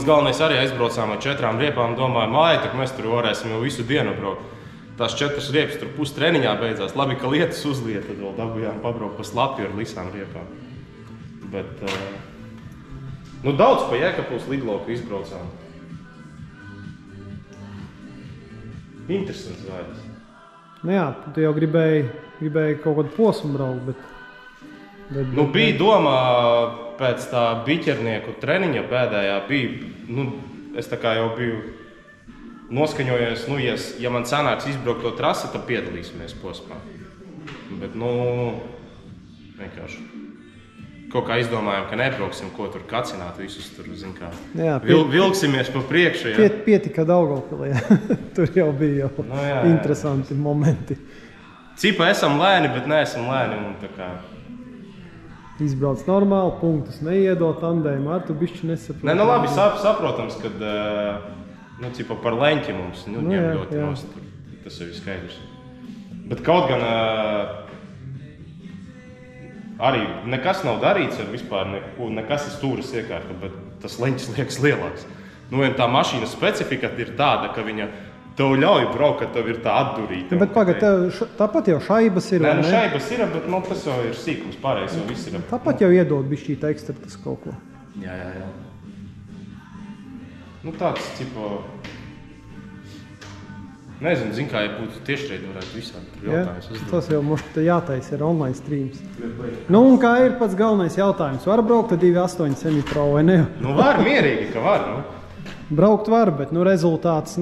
Speaker 5: Galvenais arī aizbraucām ar 4 riepām, domājām, tak mēs tur varēsim jau visu dienu braukt. Tās 4 riepas tur pustreniņā beidzās. Labi, ka lietas uzlieta, tad vēl dabujām pabraukt pa slapju ar visām riepām. Bet, daudz pa Jēkabpils lidlauku izbraucām. Interesants vairs.
Speaker 1: Jā, tu jau gribēji kaut kādu posmu braukt, bet...
Speaker 5: Bija doma pēc tā biķernieku treniņa pēdējā bija, es tā kā jau biju noskaņojies, ja man sanāks izbraukt to trasi, tad piedalīsimies posmā. Bet, vienkārši kaut kā izdomājām, ka nebrauksim, ko tur kacināt, visus tur, kā, vilksimies pa priekšu, jā.
Speaker 1: Pietika Daugavpilī, tur jau bija interesanti momenti.
Speaker 5: Cipa esam lēni, bet neesam lēni, un tā kā...
Speaker 1: Izbrauc normāli, punktus neiedot, tandējumu ar tu bišķi nesaprot.
Speaker 5: Labi, saprotams, kad par leņķi mums ņem ļoti nost, tas jau ir skaidrs. Bet kaut gan arī nekas nav darīts ar vispār, nekas ir stūras iekārta, bet tas leņķis liekas lielāks. Tā mašīna specifika ir tāda, ka viņa tev ļauj braukt, ka tev ir tā atdurīta.
Speaker 1: Bet pagad, tāpat jau šaibas ir, vai ne?
Speaker 5: Šaibas ir, bet tas jau ir sīkums, pārējais jau viss ir.
Speaker 1: Tāpat jau iedod bišķīt ekstra tas kaut ko.
Speaker 5: Jā. Tāds, nezinu, kā, ja būtu tiešreidi varētu visādi jautājums uzdot.
Speaker 1: Tas jau mums jātais ir online streams. Un kā ir pats galvenais jautājums? Var braukt ar 2.8 semi-pro vai ne?
Speaker 5: Var, mierīgi, ka var,
Speaker 1: Braukt var, bet rezultāts,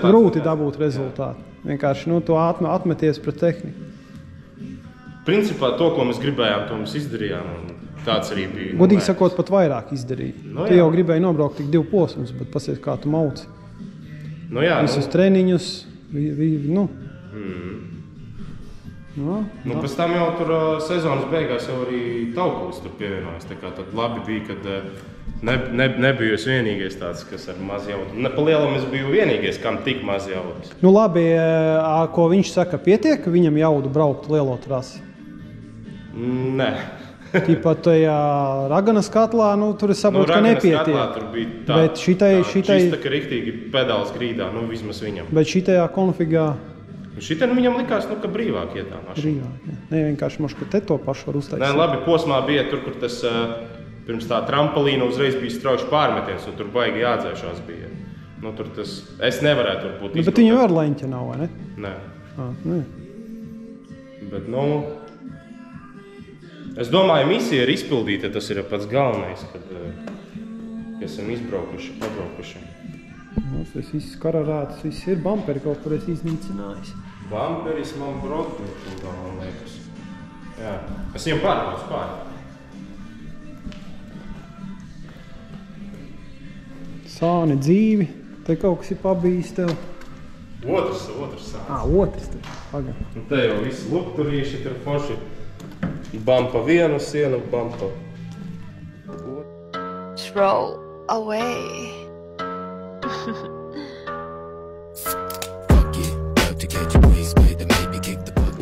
Speaker 1: grūti dabūt rezultātu. Vienkārši, tu atmeties pret tehniku.
Speaker 5: Principā to, ko mēs gribējām, to mēs izdarījām, un tāds arī bija.
Speaker 1: Godīgi sakot, pat vairāk izdarīt. Tu jau gribēji nobraukt tik 2 posmus, bet pasies, kā tu mauci. Visus treniņus,
Speaker 5: pēc tam jau tur sezonas beigās jau arī Taukulis tur pievienojas. Tā kā tad labi bija, kad nebiju es vienīgais tāds, kas ar maz jaudu. Pa lielam es biju vienīgais, kam tik maz jaudas.
Speaker 1: Labi, ko viņš saka, pietiek viņam jaudu braukt lielo trasi?
Speaker 5: Nē.
Speaker 1: Tāpat tajā Raganas katlā, tur es saprotu, ka nepietiek.
Speaker 5: Raganas katlā tur bija tā,
Speaker 1: šitai...
Speaker 5: Šis tā kā riktīgi pedāls grīdā, vismaz viņam.
Speaker 1: Bet šitajā konfigā...
Speaker 5: Šitien viņam likās, ka brīvāk iet tā mašīna.
Speaker 1: Brīvāk, jā. Ne, vienkārši moš, ka te to pašu var uztaisīt.
Speaker 5: Nē, labi, posmā bija tur, kur tas pirms tā trampolīna uzreiz bija strauši pārmetiens, un tur baigi jādzēšās bija. Nu, tur tas, es nevarētu varbūt
Speaker 1: izbraukt. Bet viņam ar leņķa nav, vai ne?
Speaker 5: Nē.
Speaker 1: Nē.
Speaker 5: Bet, es domāju, misija ir izpildīta, tas ir pats galvenais, kad esam izbraukuši, pabraukuši.
Speaker 1: Tas viss kararātas, viss ir bamperi kaut kur es iznīcinājis.
Speaker 5: Bamperis man brokļu, man liekas. Jā, es viņam pārbraucu pāri.
Speaker 1: Sāni dzīvi, te kaut kas ir pabijis tev.
Speaker 5: Otrs sāns.
Speaker 1: Otrs tev, pagad.
Speaker 5: Un te jau visi lukturīši, tur forši. Bampa vienu sienu, bampa.
Speaker 12: Throw away.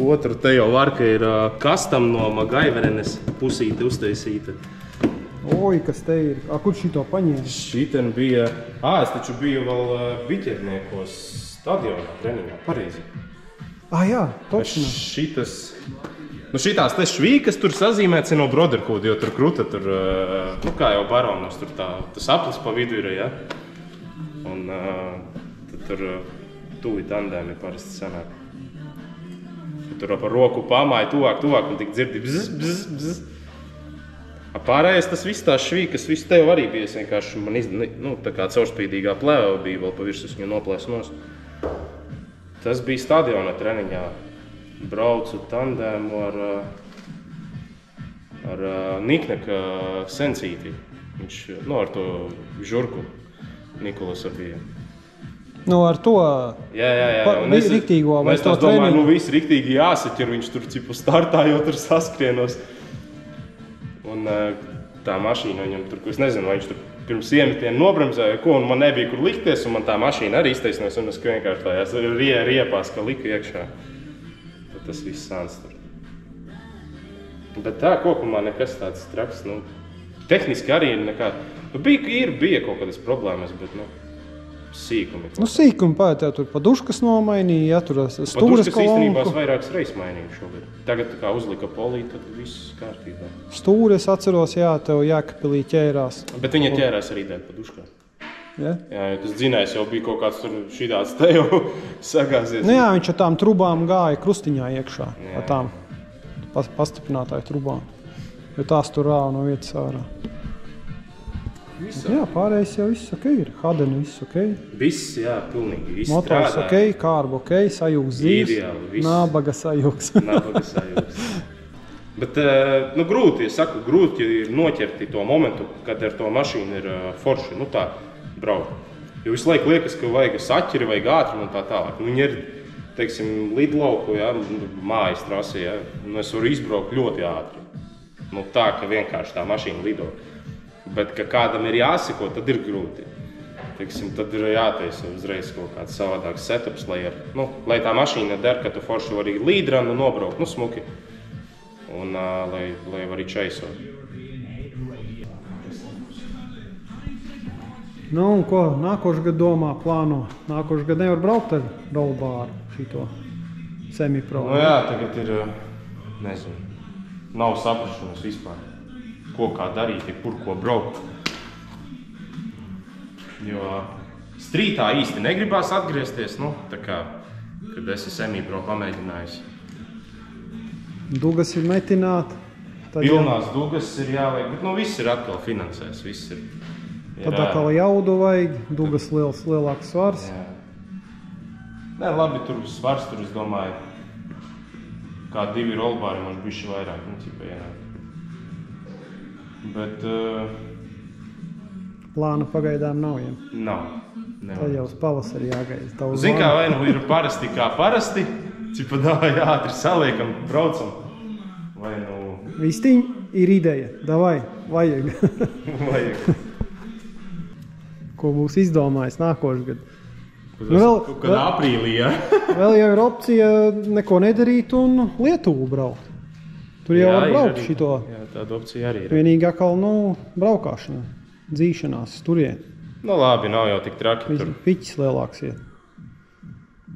Speaker 5: Otru te jau var, ka ir kastam no Magaiverenes pusīte uztaisīta.
Speaker 1: Oi, kas te ir? Kur šito paņēma?
Speaker 5: Šiten bija... es taču biju vēl Biķerniekos stadionā treniņā, pareizi.
Speaker 1: Jā, točinā.
Speaker 5: Šitās te švīkas tur sazīmēts no Broderkūda, jo tur kruta, tur, kā jau baronos, tur tas aplis pa vidu ir, ja? Un tad tur tuvi tandēmi parasti sanāk. Tur par roku pamāja tuvāk, un tik dzirdi bzz, bzz, bzz. Pārējais tas viss tās švīkas, viss tev arī bija vienkārši, man tā kā caurspīdīgā plēva bija vēl pa virsmas viņu noplēs nost. Tas bija stadiona treniņā. Braucu tandēmu ar Nikneka Sensīti. Viņš, ar to žurku Nikolas bija.
Speaker 1: Ar to riktīgo vai to treniņu?
Speaker 5: Es domāju, viss riktīgi jāsaķer, viņš tur cipu startā, jo tur saskrienos. Un tā mašīna viņam tur, es nezinu, vai viņš tur pirms iemetiem nobremzēja, un man nebija kur likties, un man tā mašīna arī iztaisnos, un es vienkārši tājās riepās, ka lika iekšā. Tad tas viss sāns tur. Bet tā kopumā nekas tāds traks, tehniski arī nekā, bija kaut kādas problēmas, bet, sīkumi.
Speaker 1: Sīkumi tev tur paduškas nomainīja, tur stūres kolonku.
Speaker 5: Paduškas īstenībā vairākas reizes mainīju šogad. Tagad tā kā uzlika polī, tad viss kārtībā.
Speaker 1: Stūres atceros, tev Jākapilī ķērās.
Speaker 5: Bet viņa ķērās arī dēļ paduškā.
Speaker 1: Ja?
Speaker 5: Jā, tas dzinējs jau bija kaut kāds tur šidāds te jau sagāzies.
Speaker 1: Jā, viņš ar tām trubām gāja krustiņā iekšā. Ar tām pastiprinātāju trubām. Jo tās tur rāva no vietas ārā. Jā, pārējais jau viss ok ir. Hadeni viss ok.
Speaker 5: Viss, jā, pilnīgi. Viss
Speaker 1: motors ok, kārba ok, sajūgs dzīves.
Speaker 5: Ideāli,
Speaker 1: Nabaga sajūgs.
Speaker 5: Nabaga sajūgs. Bet, grūti, es saku, grūti ir noķerti to momentu, kad ar to mašīnu ir forši, tā braukt. Jo visu laiku liekas, ka vajag saķeri, vajag ātrumu un tā tālāk. Viņi ir, teiksim, lidlauku, mājas trasi, es varu izbraukt ļoti ātri. Tā, ka vienkārši tā mašīna lido. Bet, ka kādam ir jāseko, tad ir grūti. Teiksim, tad ir jātaisa uzreiz kaut kāds savādāks setups, lai tā mašīna der, ka tu forši vari līdranu nobraukt, smuki. Un lai vari čaisot.
Speaker 1: Un ko nākošu gadu domā, plāno? Nākošu gadu nevar braukt ar rollbāru šito semipro?
Speaker 5: Jā, tagad ir, nezinu, nav saprašanas vispār. Ko kā darīt, kur ko braukt. Jo strītā īsti negribās atgriezties, tā kā, kad esi semipro pamēģinājis.
Speaker 1: Dugas ir metināt.
Speaker 5: Pilnās dugas ir jāliek, bet viss ir atkal finansēs, viss ir.
Speaker 1: Tad atkal jaudu vajag, dugas lielāks svars.
Speaker 5: Jā. Nē, labi, tur svars, tur es domāju, kā 2 rollbāri man bišķi vairāk, cipa ienāk. Bet...
Speaker 1: Plāna pagaidām nav, ja?
Speaker 5: Nav.
Speaker 1: Tad jau uz pavasari jāgaida.
Speaker 5: Zin kā, vai ir parasti kā parasti, cipa davai ātri saliekam, braucam. Vai
Speaker 1: Vistiņ ir ideja, davai, vajag.
Speaker 5: Vajag.
Speaker 1: Ko būs izdomājis nākošu gadu.
Speaker 5: Kad aprīlī, ja?
Speaker 1: Vēl jau ir opcija neko nedarīt un Lietuvu braukt. Tur jau var braukt šito.
Speaker 5: Jā, tāda opcija arī ir.
Speaker 1: Vienīgi atkal, braukāšana, dzīšanās turien.
Speaker 5: Labi, nav jau tik traki tur.
Speaker 1: Piķis lielāks iet.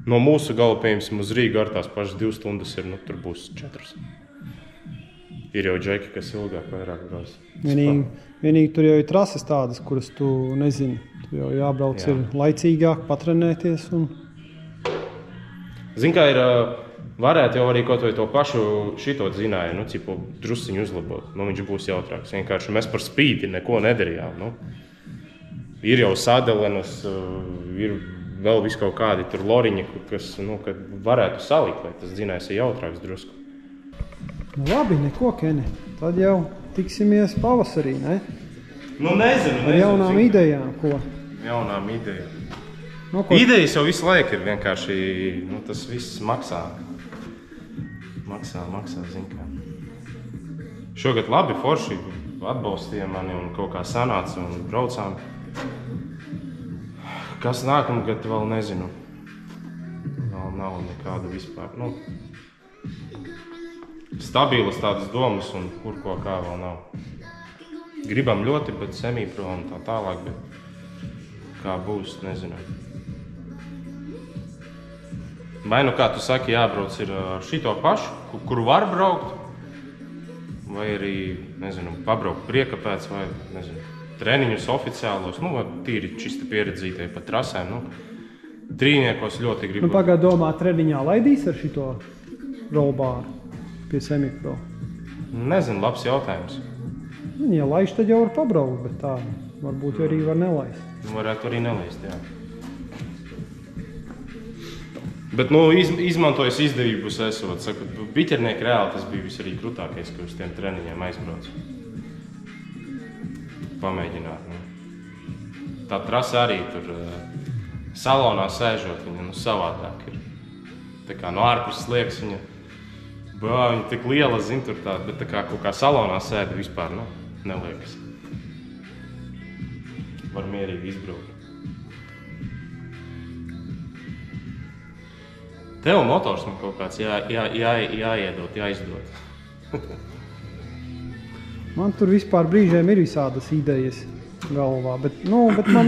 Speaker 5: No mūsu gala, piemēram, uz Rīgu ar tās pašas 2 stundas ir, nu, tur būs 4. Ir jau džeki, kas ilgāk vairāk brauc.
Speaker 1: Vienīgi tur jau ir trases tādas, kuras tu nezini. Tu jau jābrauc ir laicīgāk, patrenēties un...
Speaker 5: Zin, kā ir, varētu jau arī kaut vai to pašu šito zināju, nu, cipu drusciņu uzlabot. Nu, viņš būs jautrāks. Vienkārši mēs par spīti neko nedarījām, nu. Ir jau sadelenas, ir vēl visu kaut kādi tur loriņi, kas, nu, kad varētu salikt, lai tas zinājums ir jautrāks drusku.
Speaker 1: Nu labi, neko, Keni. Tad jau tiksimies pavasarī, ne?
Speaker 5: Nu, nezinu.
Speaker 1: Ar jaunām idejām, ko?
Speaker 5: Jaunām idejām.
Speaker 1: Nu, ko?
Speaker 5: Idejas jau visu laiku ir vienkārši, nu, tas viss maksā. Maksā, zin kā. Šogad labi forši atbalstīja mani un kaut kā sanāca un braucām. Kas nākamgad vēl nezinu. Vēl nav nekāda vispār. Nu, stabilas tādas domas un kur ko kā vēl nav. Gribam ļoti, bet semipro un tā tālāk, bet kā būs, nezinu. Vai nu kā tu saki, jābrauc ir ar šito pašu, kur var braukt, vai arī, nezinu, pabraukt priekapēc vai, nezinu, treniņus oficiālos, nu, tīri čista pieredzītie pa trasēm, nu, trīniekos ļoti gribu.
Speaker 1: Nu, pagād domā, treniņā laidīs ar šito rollbāru pie semipro?
Speaker 5: Nezinu, labs jautājums.
Speaker 1: Ja laiž, tad jau var pabraukt, bet tā, varbūt arī var nelaist.
Speaker 5: Varētu arī nelaist, jā. Bet, nu, izmantojas izdevības esot, sakot, biķernieki reāli tas bija vis arī krutākais, ka uz tiem treniņiem aizbraucu. Pamēģināt, nu. Tā trasa arī tur salonā sēžot, viņa, nu, savādāk ir. Tā kā no ārpus liekas viņa, viņa tik liela, zin, tur tā, bet tā kā kaut kā salonā sēda vispār, nu, neliekas. Var mierīgi izbraukt. Tev motors man kaut kāds jāiedot, jāizdot.
Speaker 1: Man tur vispār brīžiem ir visādas idejas galvā, bet man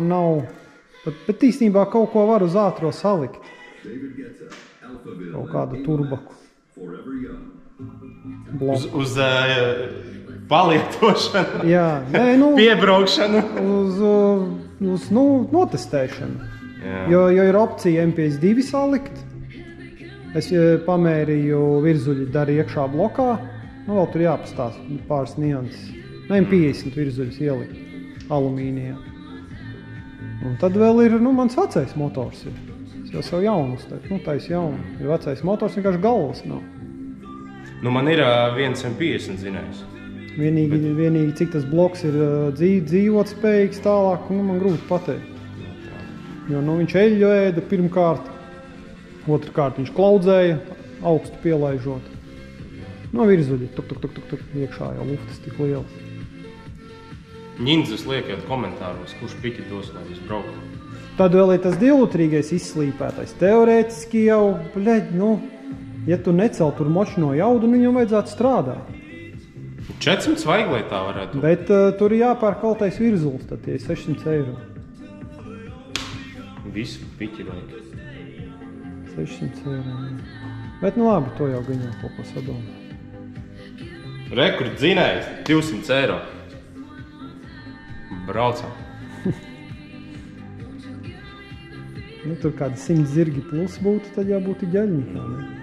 Speaker 1: nav, bet īstenībā kaut ko var uz ātro salikt. Kaut kādu turbaku.
Speaker 5: Uz palietošanu,
Speaker 1: jā, nē, nu,
Speaker 5: piebraukšanu.
Speaker 1: Uz notestēšanu. Jo ir opcija MPS2 salikt. Es pamērīju virzuļi dar iekšā blokā. Nu, vēl tur jāpastāst pāris nianses. M50 virzuļus ielikt alumīnijā. Un tad vēl ir, nu, mans vecais motors ir. Es jau jaunu uzteicu, nu, tais jaunu. Ir vecais motors, vienkārši galvas nav.
Speaker 5: Nu, man ir viens M50 zinājums.
Speaker 1: Vienīgi cik tas bloks ir dzīvot spējīgs tālāk, nu, man grūti pateikt. Jo, nu, viņš eļļu ēda pirmkārt, otrkārt viņš klaudzēja, augstu pielaižot. No virzuļi, tuk, iekšā jau luftas tik liels.
Speaker 5: Ņindzes liekiet komentāros, kurš piķi dos, lai jūs brauktu.
Speaker 1: Tad vēl ir tas divlutrīgais izslīpētais. Teorētiski jau, nu, ja tu necel tur močino jaudu, nu, viņam vajadzētu strādāt.
Speaker 5: 400 vajag, lai tā varētu.
Speaker 1: Bet tur ir jāpērk kaltais virzulis, tad tie ir 600 eiro.
Speaker 5: Visu piķi vajag.
Speaker 1: 600 eiro. Bet, nu labi, to jau gan jau kaut ko sadomā.
Speaker 5: Rekord dzinējs, 200 eiro. Braucam.
Speaker 1: Nu, tur kādi 100 zirgi plus būtu, tad jābūt ģeļņikā, ne?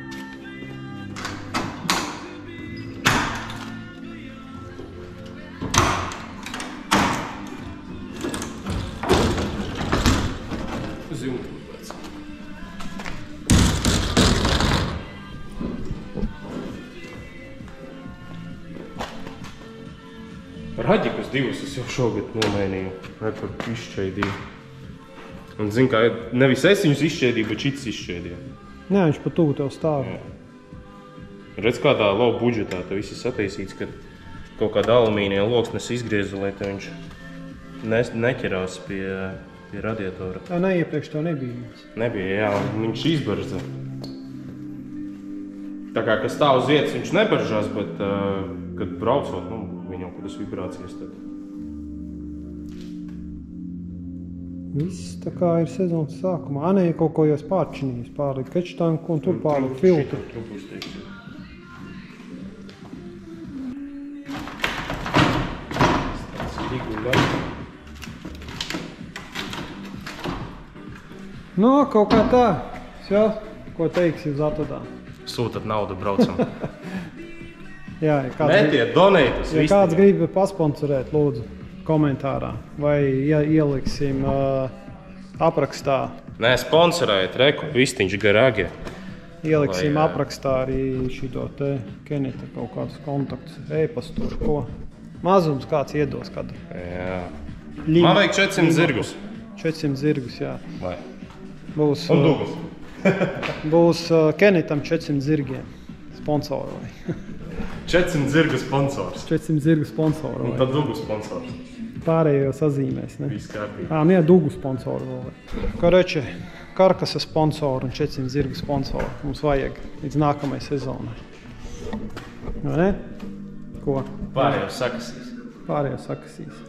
Speaker 5: Raģikus divus es jau šogad nomainīju, kur izšķēdīju. Un zin kā, nevis es viņus izšķēdīju, bet šits izšķēdīja.
Speaker 1: Nē, viņš pa tuvu tev stāv.
Speaker 5: Redz, kādā low budžetā tev viss ir sataisīts, kad kaut kāda alumīnija loksnes izgriezu, lai te viņš neķerās pie radiatora.
Speaker 1: Tā neiepriekš tev nebija.
Speaker 5: Nebija, jā, un viņš izbarza. Tā kā, kas stāv uz vietas, viņš nebaržās, bet, kad braucot, nu, viņam kādas vibrācijas tad.
Speaker 1: Viss tā kā ir sezonas sākumā. Anē, kaut ko jau pārčinījis, pārlikt kečtanku un tur pārlikt filtru. No, kaut kā tā. Jā, ko teiksi uz atvedām?
Speaker 5: Sūtat naudu, braucam.
Speaker 1: Jā,
Speaker 5: metiet, donētas.
Speaker 1: Ja kāds grib pasponsorēt, lūdzu, komentārā. Vai ieliksim aprakstā.
Speaker 5: Nē, sponsorējiet, reku, vistiņš garāgie.
Speaker 1: Ieliksim aprakstā arī šito te Kenita kaut kādus kontaktus, e-pastu, ko. Mazums kāds iedos kādu.
Speaker 5: Jā. Man vajag 400 zirgus.
Speaker 1: 400 zirgus, jā.
Speaker 5: Vai.
Speaker 1: Būs,
Speaker 5: un dugus.
Speaker 1: Būs Kenitam 400 zirgiem sponsoroj.
Speaker 5: 400 zirgu sponsors.
Speaker 1: 400 zirgu sponsoroj.
Speaker 5: Un tad dugu sponsors.
Speaker 1: Pārējo sazīmēs, ne?
Speaker 5: Viss kārtīgi.
Speaker 1: Nē, dugu sponsoru vēl. Kareče, karkasa sponsoru un 400 zirgu sponsoru mums vajag līdz nākamajai sezonai. Vai ne? Ko?
Speaker 5: Pārējo sakasīs.
Speaker 1: Pārējo sakasīs.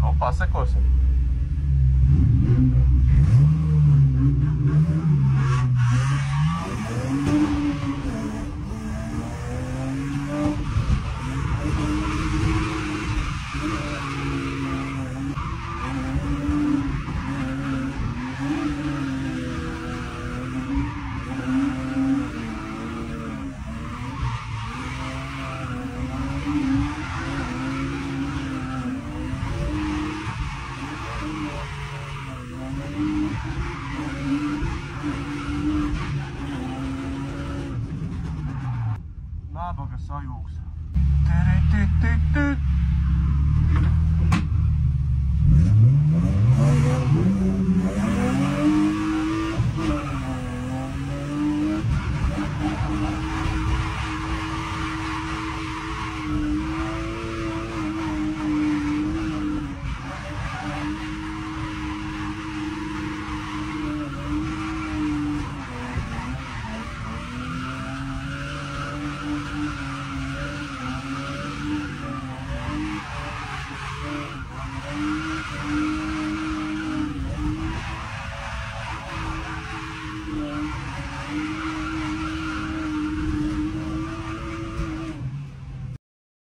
Speaker 5: Nu, pasekosim. Nabaga sajūgs.